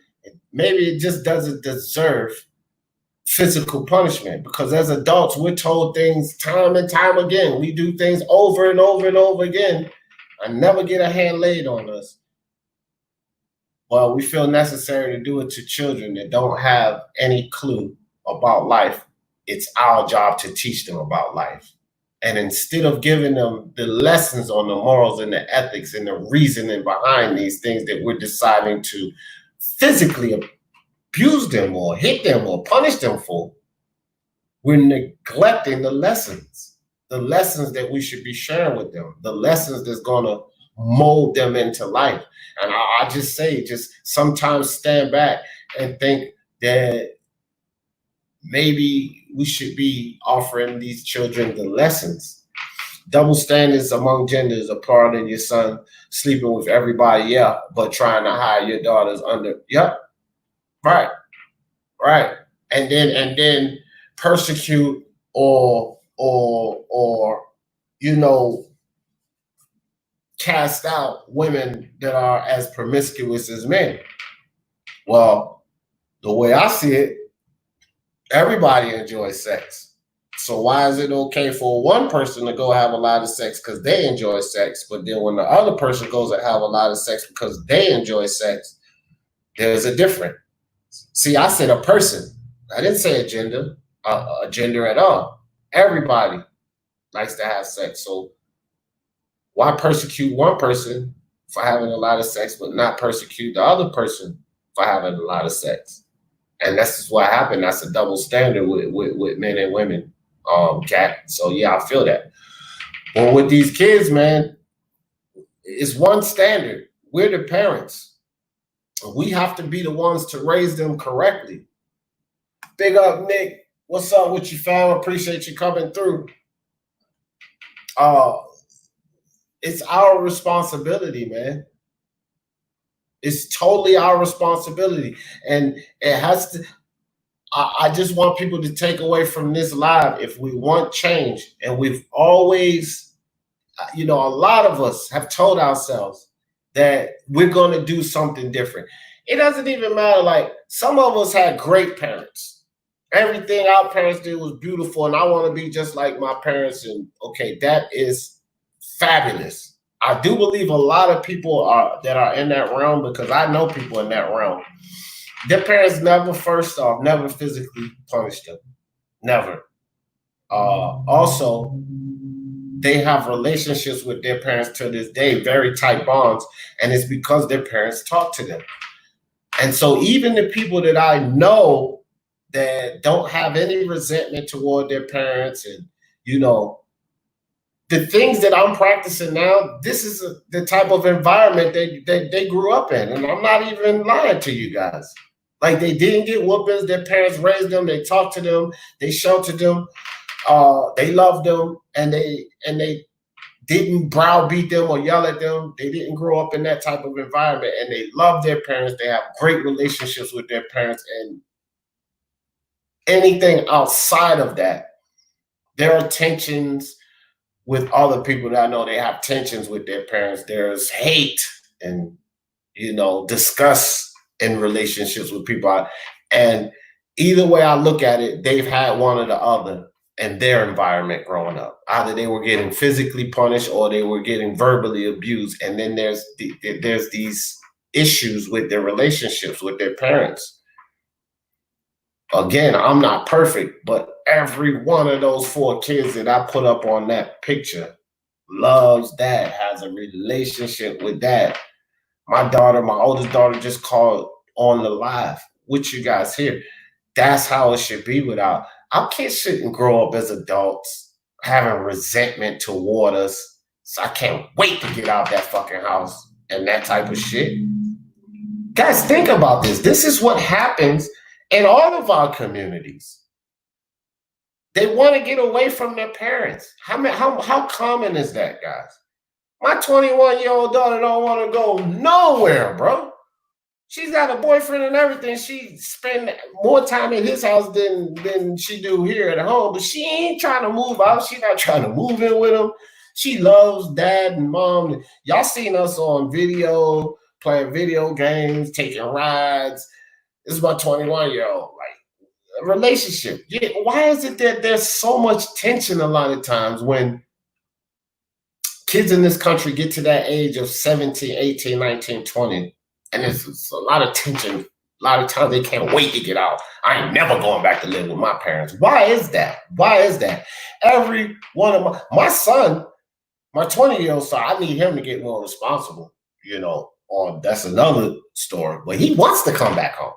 maybe it just doesn't deserve physical punishment. Because as adults, we're told things time and time again. We do things over and over and over again and never get a hand laid on us. Well, we feel necessary to do it to children that don't have any clue about life. It's our job to teach them about life. And instead of giving them the lessons on the morals and the ethics and the reasoning behind these things that we're deciding to physically abuse them or hit them or punish them for, we're neglecting the lessons that we should be sharing with them, the lessons that's going to mold them into life. And I just say, just sometimes stand back and think that maybe we should be offering these children the lessons. Double standards among genders, applauding your son sleeping with everybody, yeah, but trying to hide your daughters under, yep, right. And then persecute or cast out women that are as promiscuous as men. Well, the way I see it, everybody enjoys sex. So why is it okay for one person to go have a lot of sex because they enjoy sex, but then when the other person goes and have a lot of sex because they enjoy sex, there's a difference. See, I said a person. I didn't say a gender at all. Everybody likes to have sex. So why persecute one person for having a lot of sex, but not persecute the other person for having a lot of sex? And that's just what happened. That's a double standard with men and women, Kat. So yeah, I feel that. But with these kids, man, it's one standard. We're the parents. We have to be the ones to raise them correctly. Big up, Nick. What's up with you, fam? Appreciate you coming through. It's our responsibility, man. It's totally our responsibility. And it has to, I just want people to take away from this live, if we want change, and we've always, a lot of us have told ourselves that we're going to do something different. It doesn't even matter. Like, some of us had great parents. Everything our parents did was beautiful, and I want to be just like my parents. And okay, that is fabulous. I do believe a lot of people that are in that realm, because I know people in that realm. Their parents never, first off, never physically punished them. Never. Also, they have relationships with their parents to this day, very tight bonds, and it's because their parents talk to them. And so even the people that I know that don't have any resentment toward their parents, and the things that I'm practicing now, this is the type of environment that they grew up in. And I'm not even lying to you guys. Like, they didn't get whoopings. Their parents raised them. They talked to them. They sheltered them. They loved them, and they didn't browbeat them or yell at them. They didn't grow up in that type of environment, and they love their parents. They have great relationships with their parents, and anything outside of that, there are tensions with other people that I know. They have tensions with their parents. There's hate and disgust in relationships with people. And either way I look at it, they've had one or the other in their environment growing up. Either they were getting physically punished or they were getting verbally abused. And then there's these issues with their relationships with their parents. Again, I'm not perfect, but every one of those 4 kids that I put up on that picture loves dad, has a relationship with dad. My oldest daughter, just called on the live with you guys here. That's how it should be. Our kids shouldn't grow up as adults having resentment toward us. So I can't wait to get out that fucking house and that type of shit. Guys, think about this. This is what happens in all of our communities. They want to get away from their parents. How common is that, guys? My 21-year-old daughter don't want to go nowhere, bro. She's got a boyfriend and everything. She spend more time in his house than she do here at home. But she ain't trying to move out. She's not trying to move in with him. She loves dad and mom. Y'all seen us on video, playing video games, taking rides. This is my 21-year-old. Like, a relationship. Yeah, why is it that there's so much tension a lot of times when kids in this country get to that age of 17, 18, 19, 20, and it's a lot of tension. A lot of times they can't wait to get out. I ain't never going back to live with my parents. Why is that? Why is that? Every one of my son, my 20-year-old son, I need him to get more responsible, that's another story. But he wants to come back home.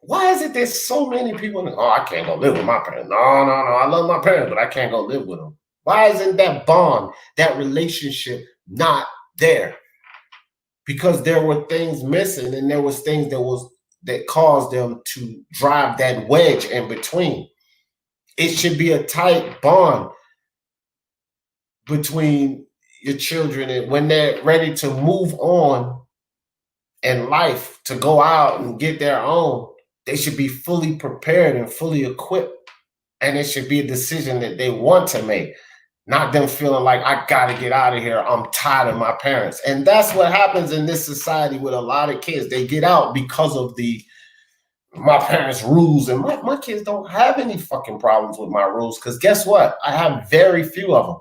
Why is it there's so many people? I can't go live with my parents. No, I love my parents, but I can't go live with them. Why isn't that bond, that relationship not there? Because there were things missing, and there was things that caused them to drive that wedge in between. It should be a tight bond between your children, and when they're ready to move on in life, to go out and get their own, they should be fully prepared and fully equipped. And it should be a decision that they want to make. Not them feeling like, I got to get out of here. I'm tired of my parents. And that's what happens in this society with a lot of kids. They get out because of my parents' rules. And my kids don't have any fucking problems with my rules, because guess what? I have very few of them.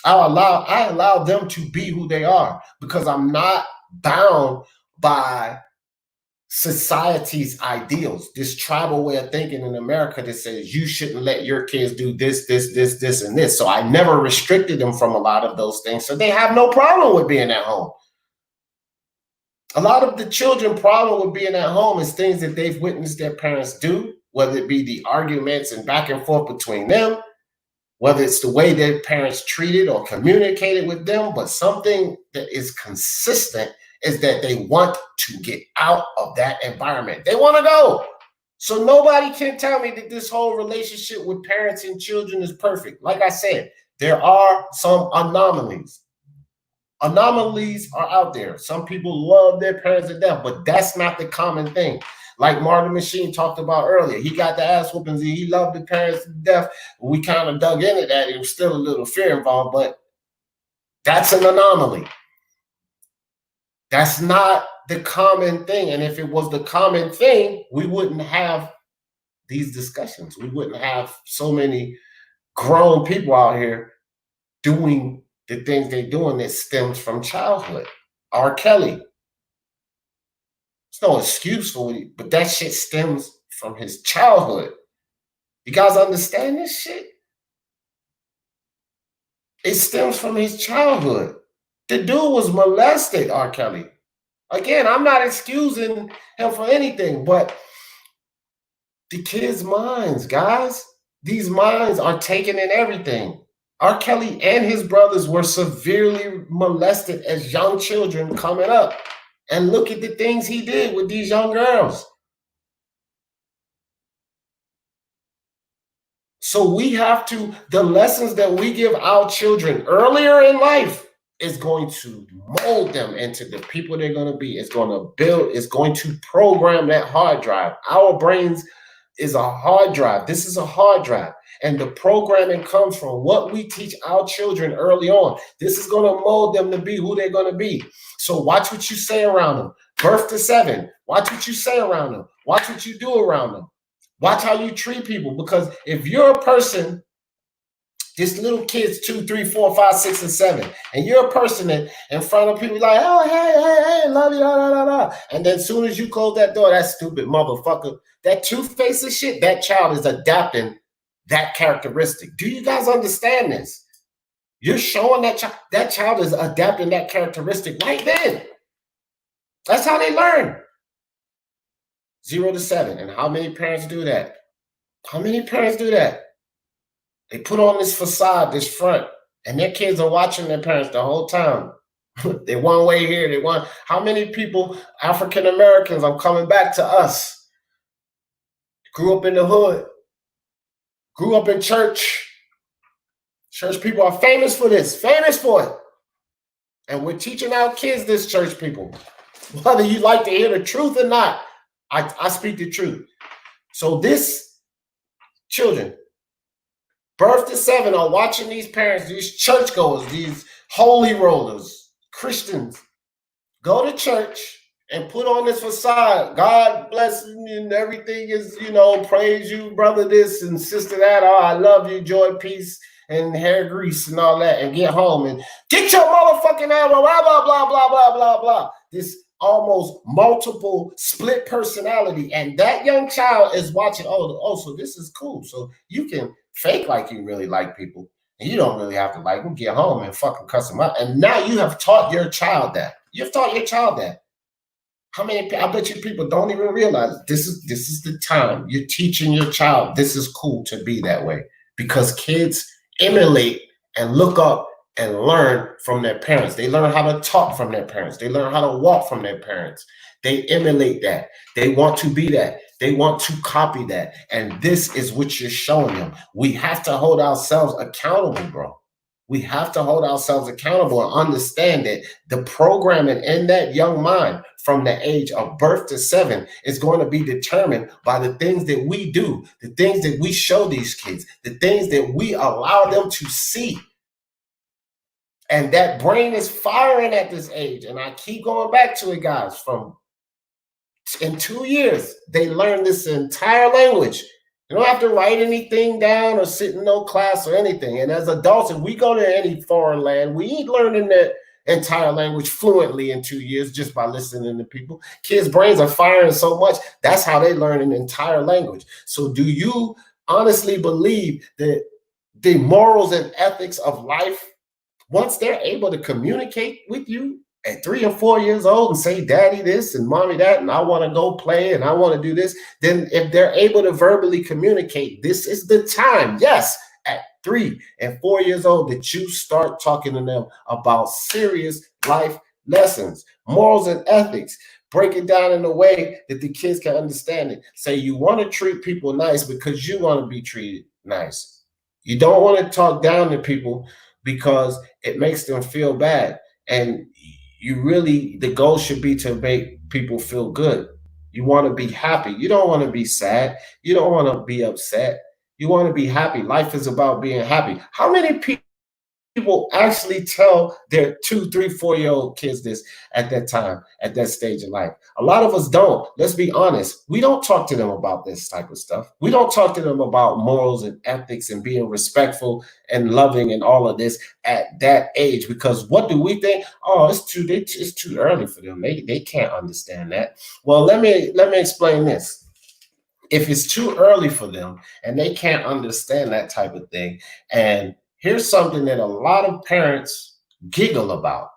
I allow them to be who they are, because I'm not bound by society's ideals, this tribal way of thinking in America that says you shouldn't let your kids do this, and this. So I never restricted them from a lot of those things. So they have no problem with being at home. A lot of the children problem with being at home is things that they've witnessed their parents do, whether it be the arguments and back and forth between them, whether it's the way their parents treated or communicated with them. But something that is consistent is that they want to get out of that environment. They want to go. So nobody can tell me that this whole relationship with parents and children is perfect. Like I said, there are some anomalies. Anomalies are out there. Some people love their parents to death, but that's not the common thing. like Martin Machine talked about earlier. He got the ass whoopings. He loved the parents to death. We kind of dug into that. It was still a little fear involved, but that's an anomaly. That's not the common thing. And if it was the common thing, we wouldn't have these discussions. We wouldn't have so many grown people out here doing the things they're doing that stems from childhood. R. Kelly. It's no excuse for it, but that shit stems from his childhood. You guys understand this shit? It stems from his childhood. The dude was molested, R. Kelly. Again, I'm not excusing him for anything, but the kids' minds, guys, these minds are taking in everything. R. Kelly and his brothers were severely molested as young children coming up. And look at the things he did with these young girls. So we have to, the lessons that we give our children earlier in life is going to mold them into the people they're going to be. It's going to build, it's going to program that hard drive. Our brains is a hard drive. This is a hard drive. And the programming comes from what we teach our children early on. This is going to mold them to be who they're going to be. So watch what you say around them. Birth to 7. Watch what you say around them. Watch what you do around them. Watch how you treat people. Because if you're a person, this little kid's 2, 3, 4, 5, 6, and 7, and you're a person that in front of people like, oh, hey, love you, da, da, da. And then as soon as you close that door, that stupid motherfucker, that two-faced shit, that child is adapting that characteristic. Do you guys understand this? You're showing that child is adapting that characteristic right then. That's how they learn. 0 to 7. And how many parents do that? How many parents do that? They put on this facade, this front, and their kids are watching their parents the whole time. They one way here, they one. How many people, African Americans, are coming back to us? Grew up in the hood, grew up in church. Church people are famous for this, famous for it. And we're teaching our kids this, church people. Whether you like to hear the truth or not, I speak the truth. So this, children, birth to 7 are watching these parents, these churchgoers, these holy rollers, Christians, go to church and put on this facade. God bless you and everything is, praise you, brother this and sister that. Oh, I love you, joy, peace, and hair grease and all that. And get home and get your motherfucking ass, blah, blah, blah, blah, blah, blah, blah. This almost multiple split personality. And that young child is watching, oh, so this is cool. So you can fake like you really like people. And you don't really have to like them. Get home and fucking cuss them out. And now you have taught your child that. You've taught your child that. How many, I bet you people don't even realize this is the time you're teaching your child this is cool to be that way. Because kids emulate and look up and learn from their parents. They learn how to talk from their parents. They learn how to walk from their parents. They emulate that. They want to be that. They want to copy that. And this is what you're showing them. We have to hold ourselves accountable, bro. We have to hold ourselves accountable and understand that the programming in that young mind from the age of birth to 7 is going to be determined by the things that we do, the things that we show these kids, the things that we allow them to see. And that brain is firing at this age. And I keep going back to it, guys. In 2 years, they learn this entire language. You don't have to write anything down or sit in no class or anything. And as adults, if we go to any foreign land, we ain't learning that entire language fluently in 2 years just by listening to people. Kids' brains are firing so much. That's how they learn an entire language. So do you honestly believe that the morals and ethics of life, once they're able to communicate with you at 3 or 4 years old and say, daddy this and mommy that, and I want to go play and I want to do this, then if they're able to verbally communicate, this is the time, yes, at 3 and 4 years old, that you start talking to them about serious life lessons, morals and ethics. Break it down in a way that the kids can understand it. Say you want to treat people nice because you want to be treated nice. You don't want to talk down to people because it makes them feel bad. And you really, the goal should be to make people feel good. You want to be happy. You don't want to be sad. You don't want to be upset. You want to be happy. Life is about being happy. How many people actually tell their 2, 3, 4 year old kids this at that time, at that stage of life? A lot of us don't. Let's be honest. We don't talk to them about this type of stuff. We don't talk to them about morals and ethics and being respectful and loving and all of this at that age, because what do we think? Oh, it's too early for them. They can't understand that. Well, let me explain this. If it's too early for them and they can't understand that type of thing, and here's something that a lot of parents giggle about: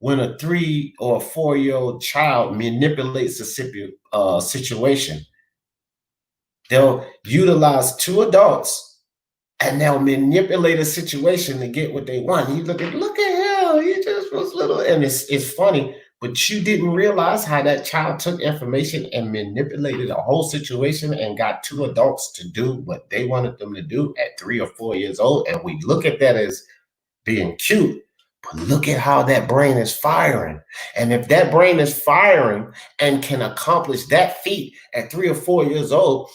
when a 3 or 4 year old child manipulates a situation, they'll utilize two adults and they'll manipulate a situation to get what they want. You look at him, he just was little, and it's funny, but you didn't realize how that child took information and manipulated a whole situation and got two adults to do what they wanted them to do at 3 or 4 years old. And we look at that as being cute, but look at how that brain is firing. And if that brain is firing and can accomplish that feat at 3 or 4 years old,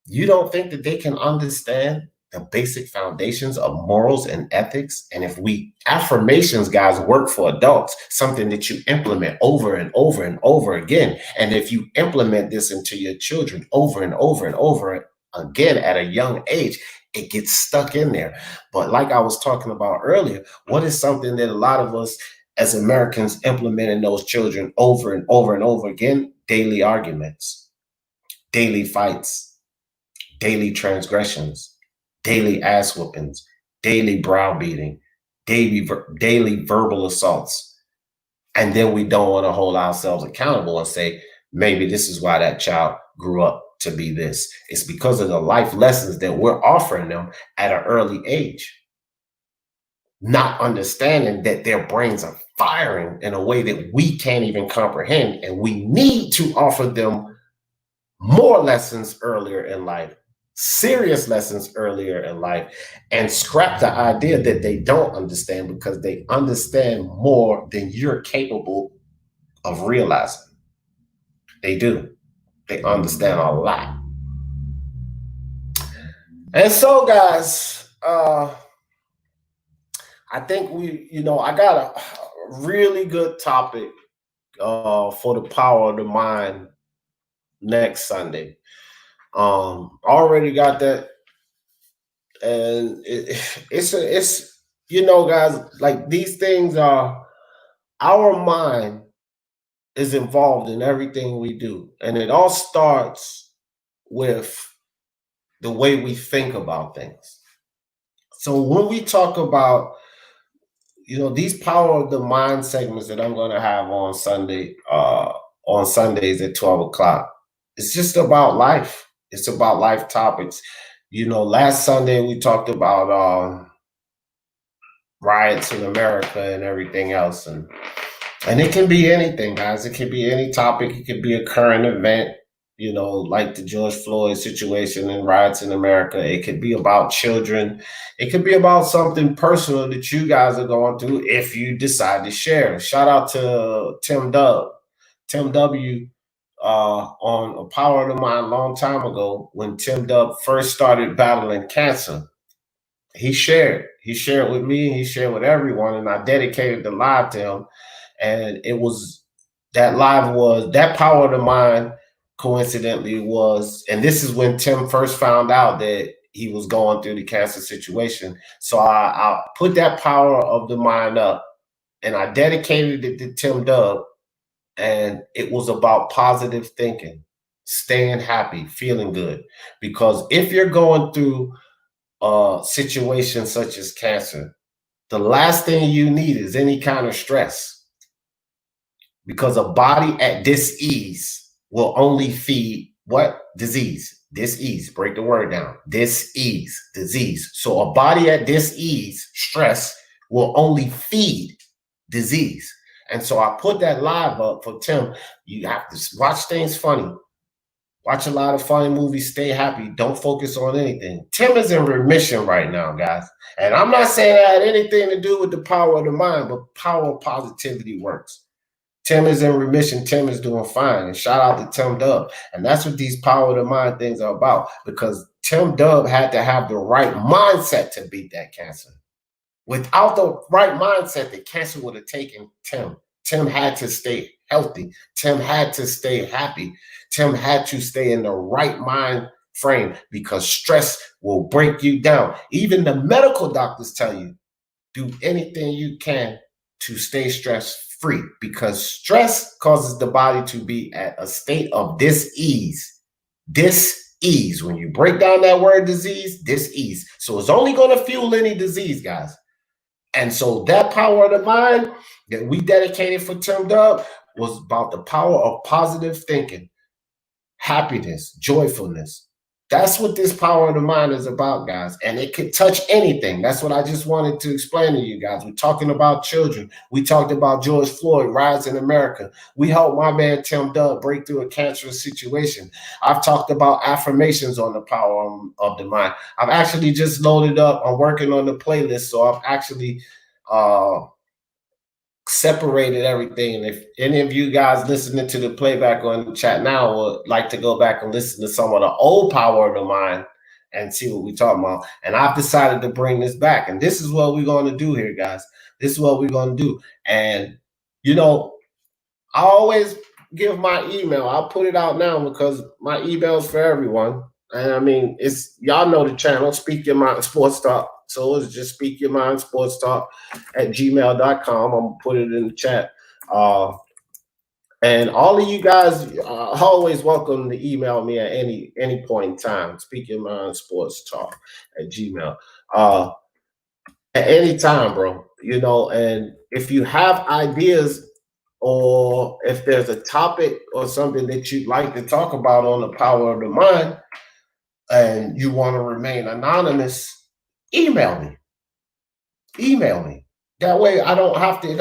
you don't think that they can understand the basic foundations of morals and ethics? And if affirmations, guys, work for adults, something that you implement over and over and over again. And if you implement this into your children over and over and over again at a young age, it gets stuck in there. But like I was talking about earlier, what is something that a lot of us as Americans implement in those children over and over and over again? Daily arguments, daily fights, daily transgressions, daily ass whoopings, daily browbeating, daily verbal assaults. And then we don't want to hold ourselves accountable and say, maybe this is why that child grew up to be this. It's because of the life lessons that we're offering them at an early age, not understanding that their brains are firing in a way that we can't even comprehend. And we need to offer them more lessons earlier in life, serious lessons earlier in life, and scrap the idea that they don't understand, because they understand more than you're capable of realizing. They do. They understand a lot. And so, guys, I think I got a really good topic for the power of the mind next Sunday. Already got that, and it's guys, like, these things are, our mind is involved in everything we do, and it all starts with the way we think about things. So when we talk about these power of the mind segments that I'm going to have on Sundays at 12 o'clock, it's just about life. It's about life topics. Last Sunday we talked about riots in America and everything else, and it can be anything, guys. It can be any topic. It could be a current event, like the George Floyd situation and riots in America. It could be about children. It could be about something personal that you guys are going through if you decide to share. Shout out to Tim W. On A Power of the Mind a long time ago, when Tim Dub first started battling cancer. He shared with me, he shared with everyone, and I dedicated the live to him. And that Power of the Mind, coincidentally, and this is when Tim first found out that he was going through the cancer situation. So I put that Power of the Mind up, and I dedicated it to Tim Dub. And it was about positive thinking, staying happy, feeling good. Because if you're going through a situation such as cancer, the last thing you need is any kind of stress, because a body at dis-ease will only feed what? Disease. Dis-ease. Break the word down. Dis-ease. Disease. So a body at dis-ease, stress, will only feed disease. And so I put that live up for Tim. You have to watch things funny. Watch a lot of funny movies. Stay happy. Don't focus on anything. Tim is in remission right now, guys. And I'm not saying that had anything to do with the power of the mind, but power of positivity works. Tim is in remission. Tim is doing fine. And shout out to Tim Dub. And that's what these power of the mind things are about, because Tim Dub had to have the right mindset to beat that cancer. Without the right mindset, the cancer would have taken Tim. Tim had to stay healthy. Tim had to stay happy. Tim had to stay in the right mind frame, because stress will break you down. Even the medical doctors tell you, do anything you can to stay stress free, because stress causes the body to be at a state of dis-ease. Dis-ease. When you break down that word disease, dis-ease. So it's only going to fuel any disease, guys. And so that power of the mind that we dedicated for Tim Dub was about the power of positive thinking, happiness, joyfulness. That's what this power of the mind is about, guys. And it could touch anything. That's what I just wanted to explain to you guys. We're talking about children. We talked about George Floyd, riots in America. We helped my man Tim Dub break through a cancerous situation. I've talked about affirmations on the power of the mind. I've actually just loaded up. I'm working on the playlist, so I've actually separated everything. And if any of you guys listening to the playback on the chat now would like to go back and listen to some of the old power of the mind and see what we're talking about, and I've decided to bring this back. And this is what we're going to do here, guys. This is what we're going to do. And, you know, I always give my email. I'll put it out now because my email is for everyone. And I mean, it's, y'all know the channel, Speak Your Mind Sports Talk. So it's just Speak Your Mind Sports Talk at gmail.com. I'm gonna put it in the chat. And all of you guys are always welcome to email me at any point in time. Speak Your Mind Sports Talk at Gmail. At any time, bro. You know, and if you have ideas, or if there's a topic or something that you'd like to talk about on the power of the mind, and you want to remain anonymous, email me. Email me. That way I don't have to, you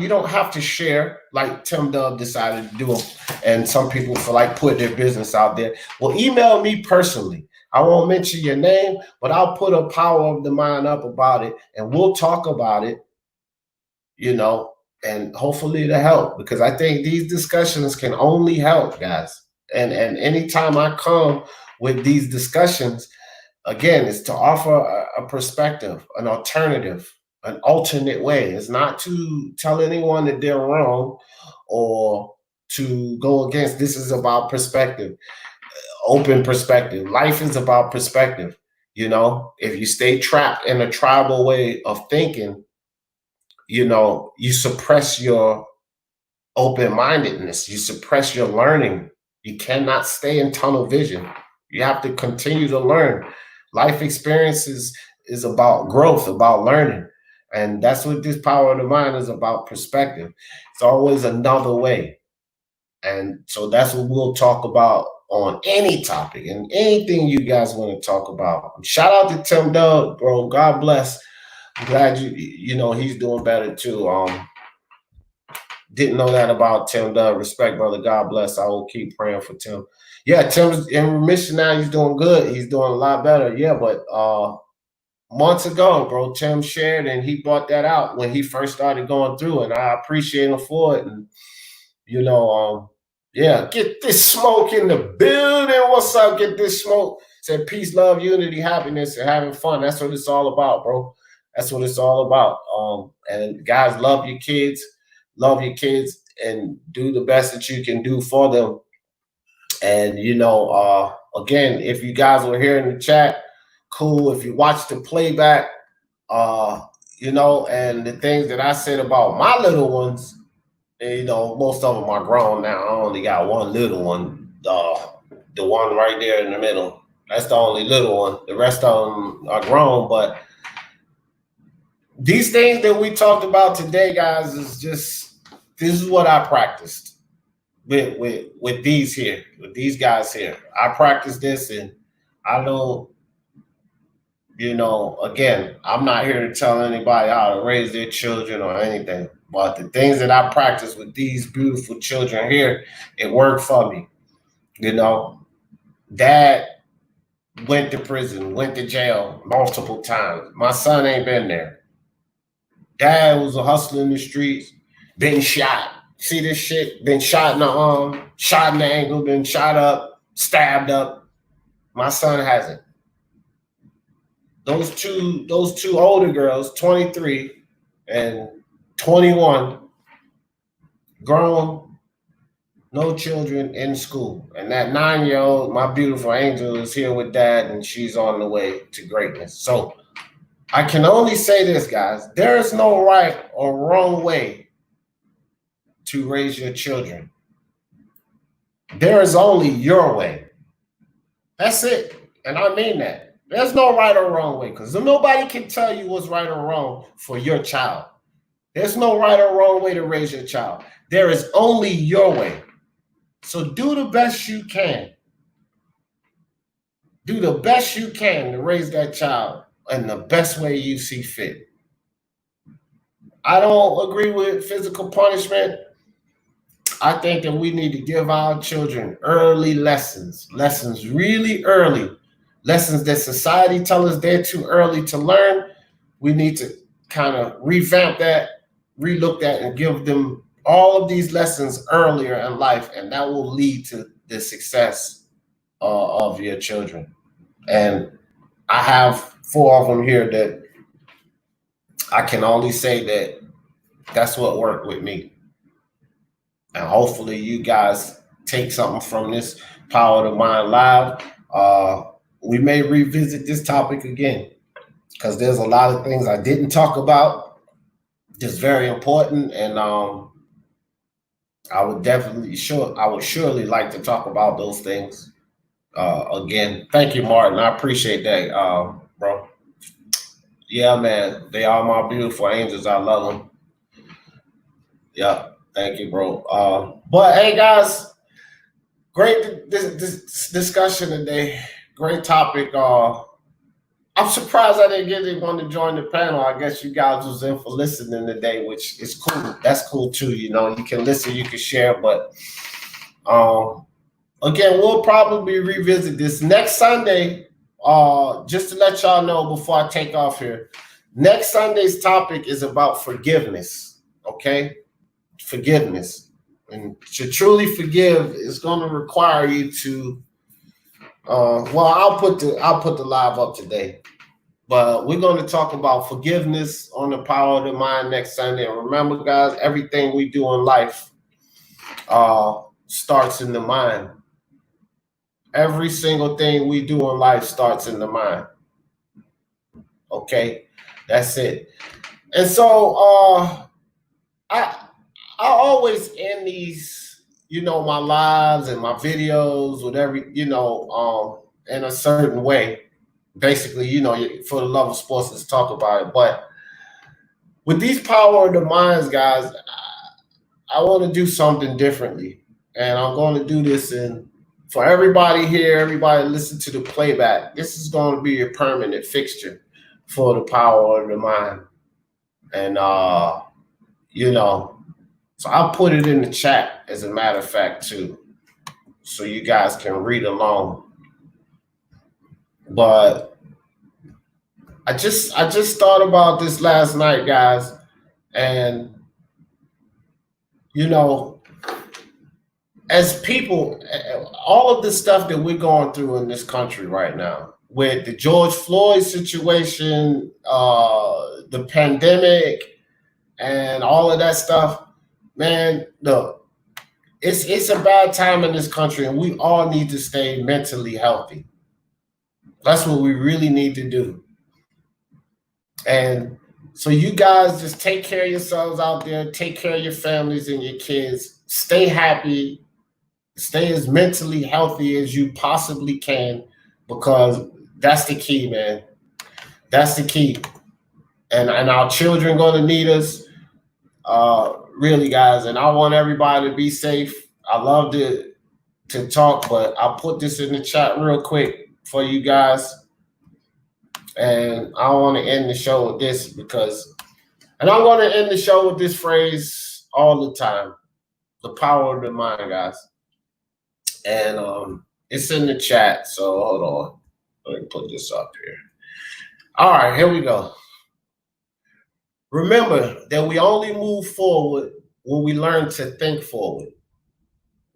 don't have to share like Tim Dub decided to do. And some people feel like put their business out there. Well, email me personally. I won't mention your name, but I'll put a power of the mind up about it, and we'll talk about it, you know, and hopefully it'll help, because I think these discussions can only help, guys. And anytime I come with these discussions, again, it's to offer a perspective, an alternative, an alternate way. It's not to tell anyone that they're wrong or to go against. This is about perspective, open perspective. Life is about perspective. You know, if you stay trapped in a tribal way of thinking, you know, you suppress your open-mindedness, you suppress your learning. You cannot stay in tunnel vision. You have to continue to learn. Life experiences is about growth, about learning. And that's what this power of the mind is about, perspective. It's always another way. And so that's what we'll talk about on any topic and anything you guys want to talk about. Shout out to Tim Dub, bro. God bless. I'm glad you know, he's doing better too. Didn't know that about Tim Dub. Respect, brother. God bless. I will keep praying for Tim. Yeah, Tim's in remission now. He's doing good. He's doing a lot better. Yeah, but months ago, bro, Tim shared and he brought that out when he first started going through, and I appreciate him for it. And you know, yeah, get this smoke in the building. What's up? Get this smoke. Said peace, love, unity, happiness, and having fun. That's what it's all about, bro. That's what it's all about. And guys, love your kids, and do the best that you can do for them. And you know, again, if you guys were here in the chat, cool. If you watch the playback, you know, and the things that I said about my little ones, and, you know, most of them are grown now. I only got one little one, the one right there in the middle. That's the only little one. The rest of them are grown. But these things that we talked about today, guys, is just, this is what I practiced with these here, with these guys here. I practice this, and I don't, you know, again, I'm not here to tell anybody how to raise their children or anything, but the things that I practice with these beautiful children here, it worked for me. You know, Dad went to prison, went to jail multiple times. My son ain't been there. Dad was a hustler in the streets, been shot See this shit? Been shot in the arm, shot in the ankle, been shot up, stabbed up. My son hasn't. Those two older girls, 23 and 21, grown, no children in school. And that 9-year-old, my beautiful angel, is here with dad, and she's on the way to greatness. So I can only say this, guys. There is no right or wrong way to raise your children. There is only your way. That's it. And I mean that. There's no right or wrong way, because nobody can tell you what's right or wrong for your child. There's no right or wrong way to raise your child. There is only your way. So do the best you can. Do the best you can to raise that child in the best way you see fit. I don't agree with physical punishment. I think that we need to give our children early lessons really early, lessons that society tells us they're too early to learn. We need to kind of revamp that, relook that, and give them all of these lessons earlier in life, and that will lead to the success of your children. And I have 4 of them here that I can only say that that's what worked with me. And hopefully you guys take something from this Power of the Mind Live. We may revisit this topic again, because there's a lot of things I didn't talk about. It's very important, and I would surely like to talk about those things again. Thank you, Martin. I appreciate that, bro. Yeah, man. They are my beautiful angels. I love them. Yeah. Thank you, bro. But hey, guys, great this discussion today. Great topic. I'm surprised I didn't get anyone to join the panel. I guess you guys was in for listening today, which is cool. That's cool too. You know, you can listen, you can share. But again, we'll probably revisit this next Sunday. Just to let y'all know before I take off here, next Sunday's topic is about forgiveness. Okay. Forgiveness, and to truly forgive is going to require you to I'll put the live up today, but we're going to talk about forgiveness on the Power of the Mind next Sunday. And remember, guys, everything we do in life starts in the mind. Every single thing we do in life starts in the mind. Okay, that's it. And so I always end these, my lives and my videos with in a certain way. Basically, for the love of sports, let's talk about it. But with these Power of the Minds, guys, I want to do something differently. And I'm going to do this for everybody here, everybody listen to the playback. This is going to be a permanent fixture for the Power of the Mind. And, so I'll put it in the chat, as a matter of fact, too, so you guys can read along. But I just thought about this last night, guys, and as people, all of the stuff that we're going through in this country right now, with the George Floyd situation, the pandemic, and all of that stuff. Man, look, it's a bad time in this country, and we all need to stay mentally healthy. That's what we really need to do. And so you guys just take care of yourselves out there, take care of your families and your kids, stay happy, stay as mentally healthy as you possibly can, because that's the key, man. That's the key. And our children going to need us. Really, guys, and I want everybody to be safe. I love to talk, but I'll put this in the chat real quick for you guys. And I want to end the show with this and I'm going to end the show with this phrase all the time: the power of the mind, guys. And it's in the chat, so hold on. Let me put this up here. All right, here we go. Remember that we only move forward when we learn to think forward.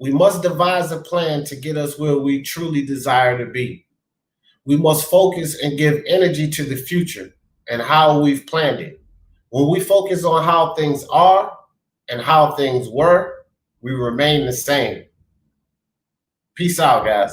We must devise a plan to get us where we truly desire to be. We must focus and give energy to the future and how we've planned it. When we focus on how things are and how things were, we remain the same. Peace out, guys.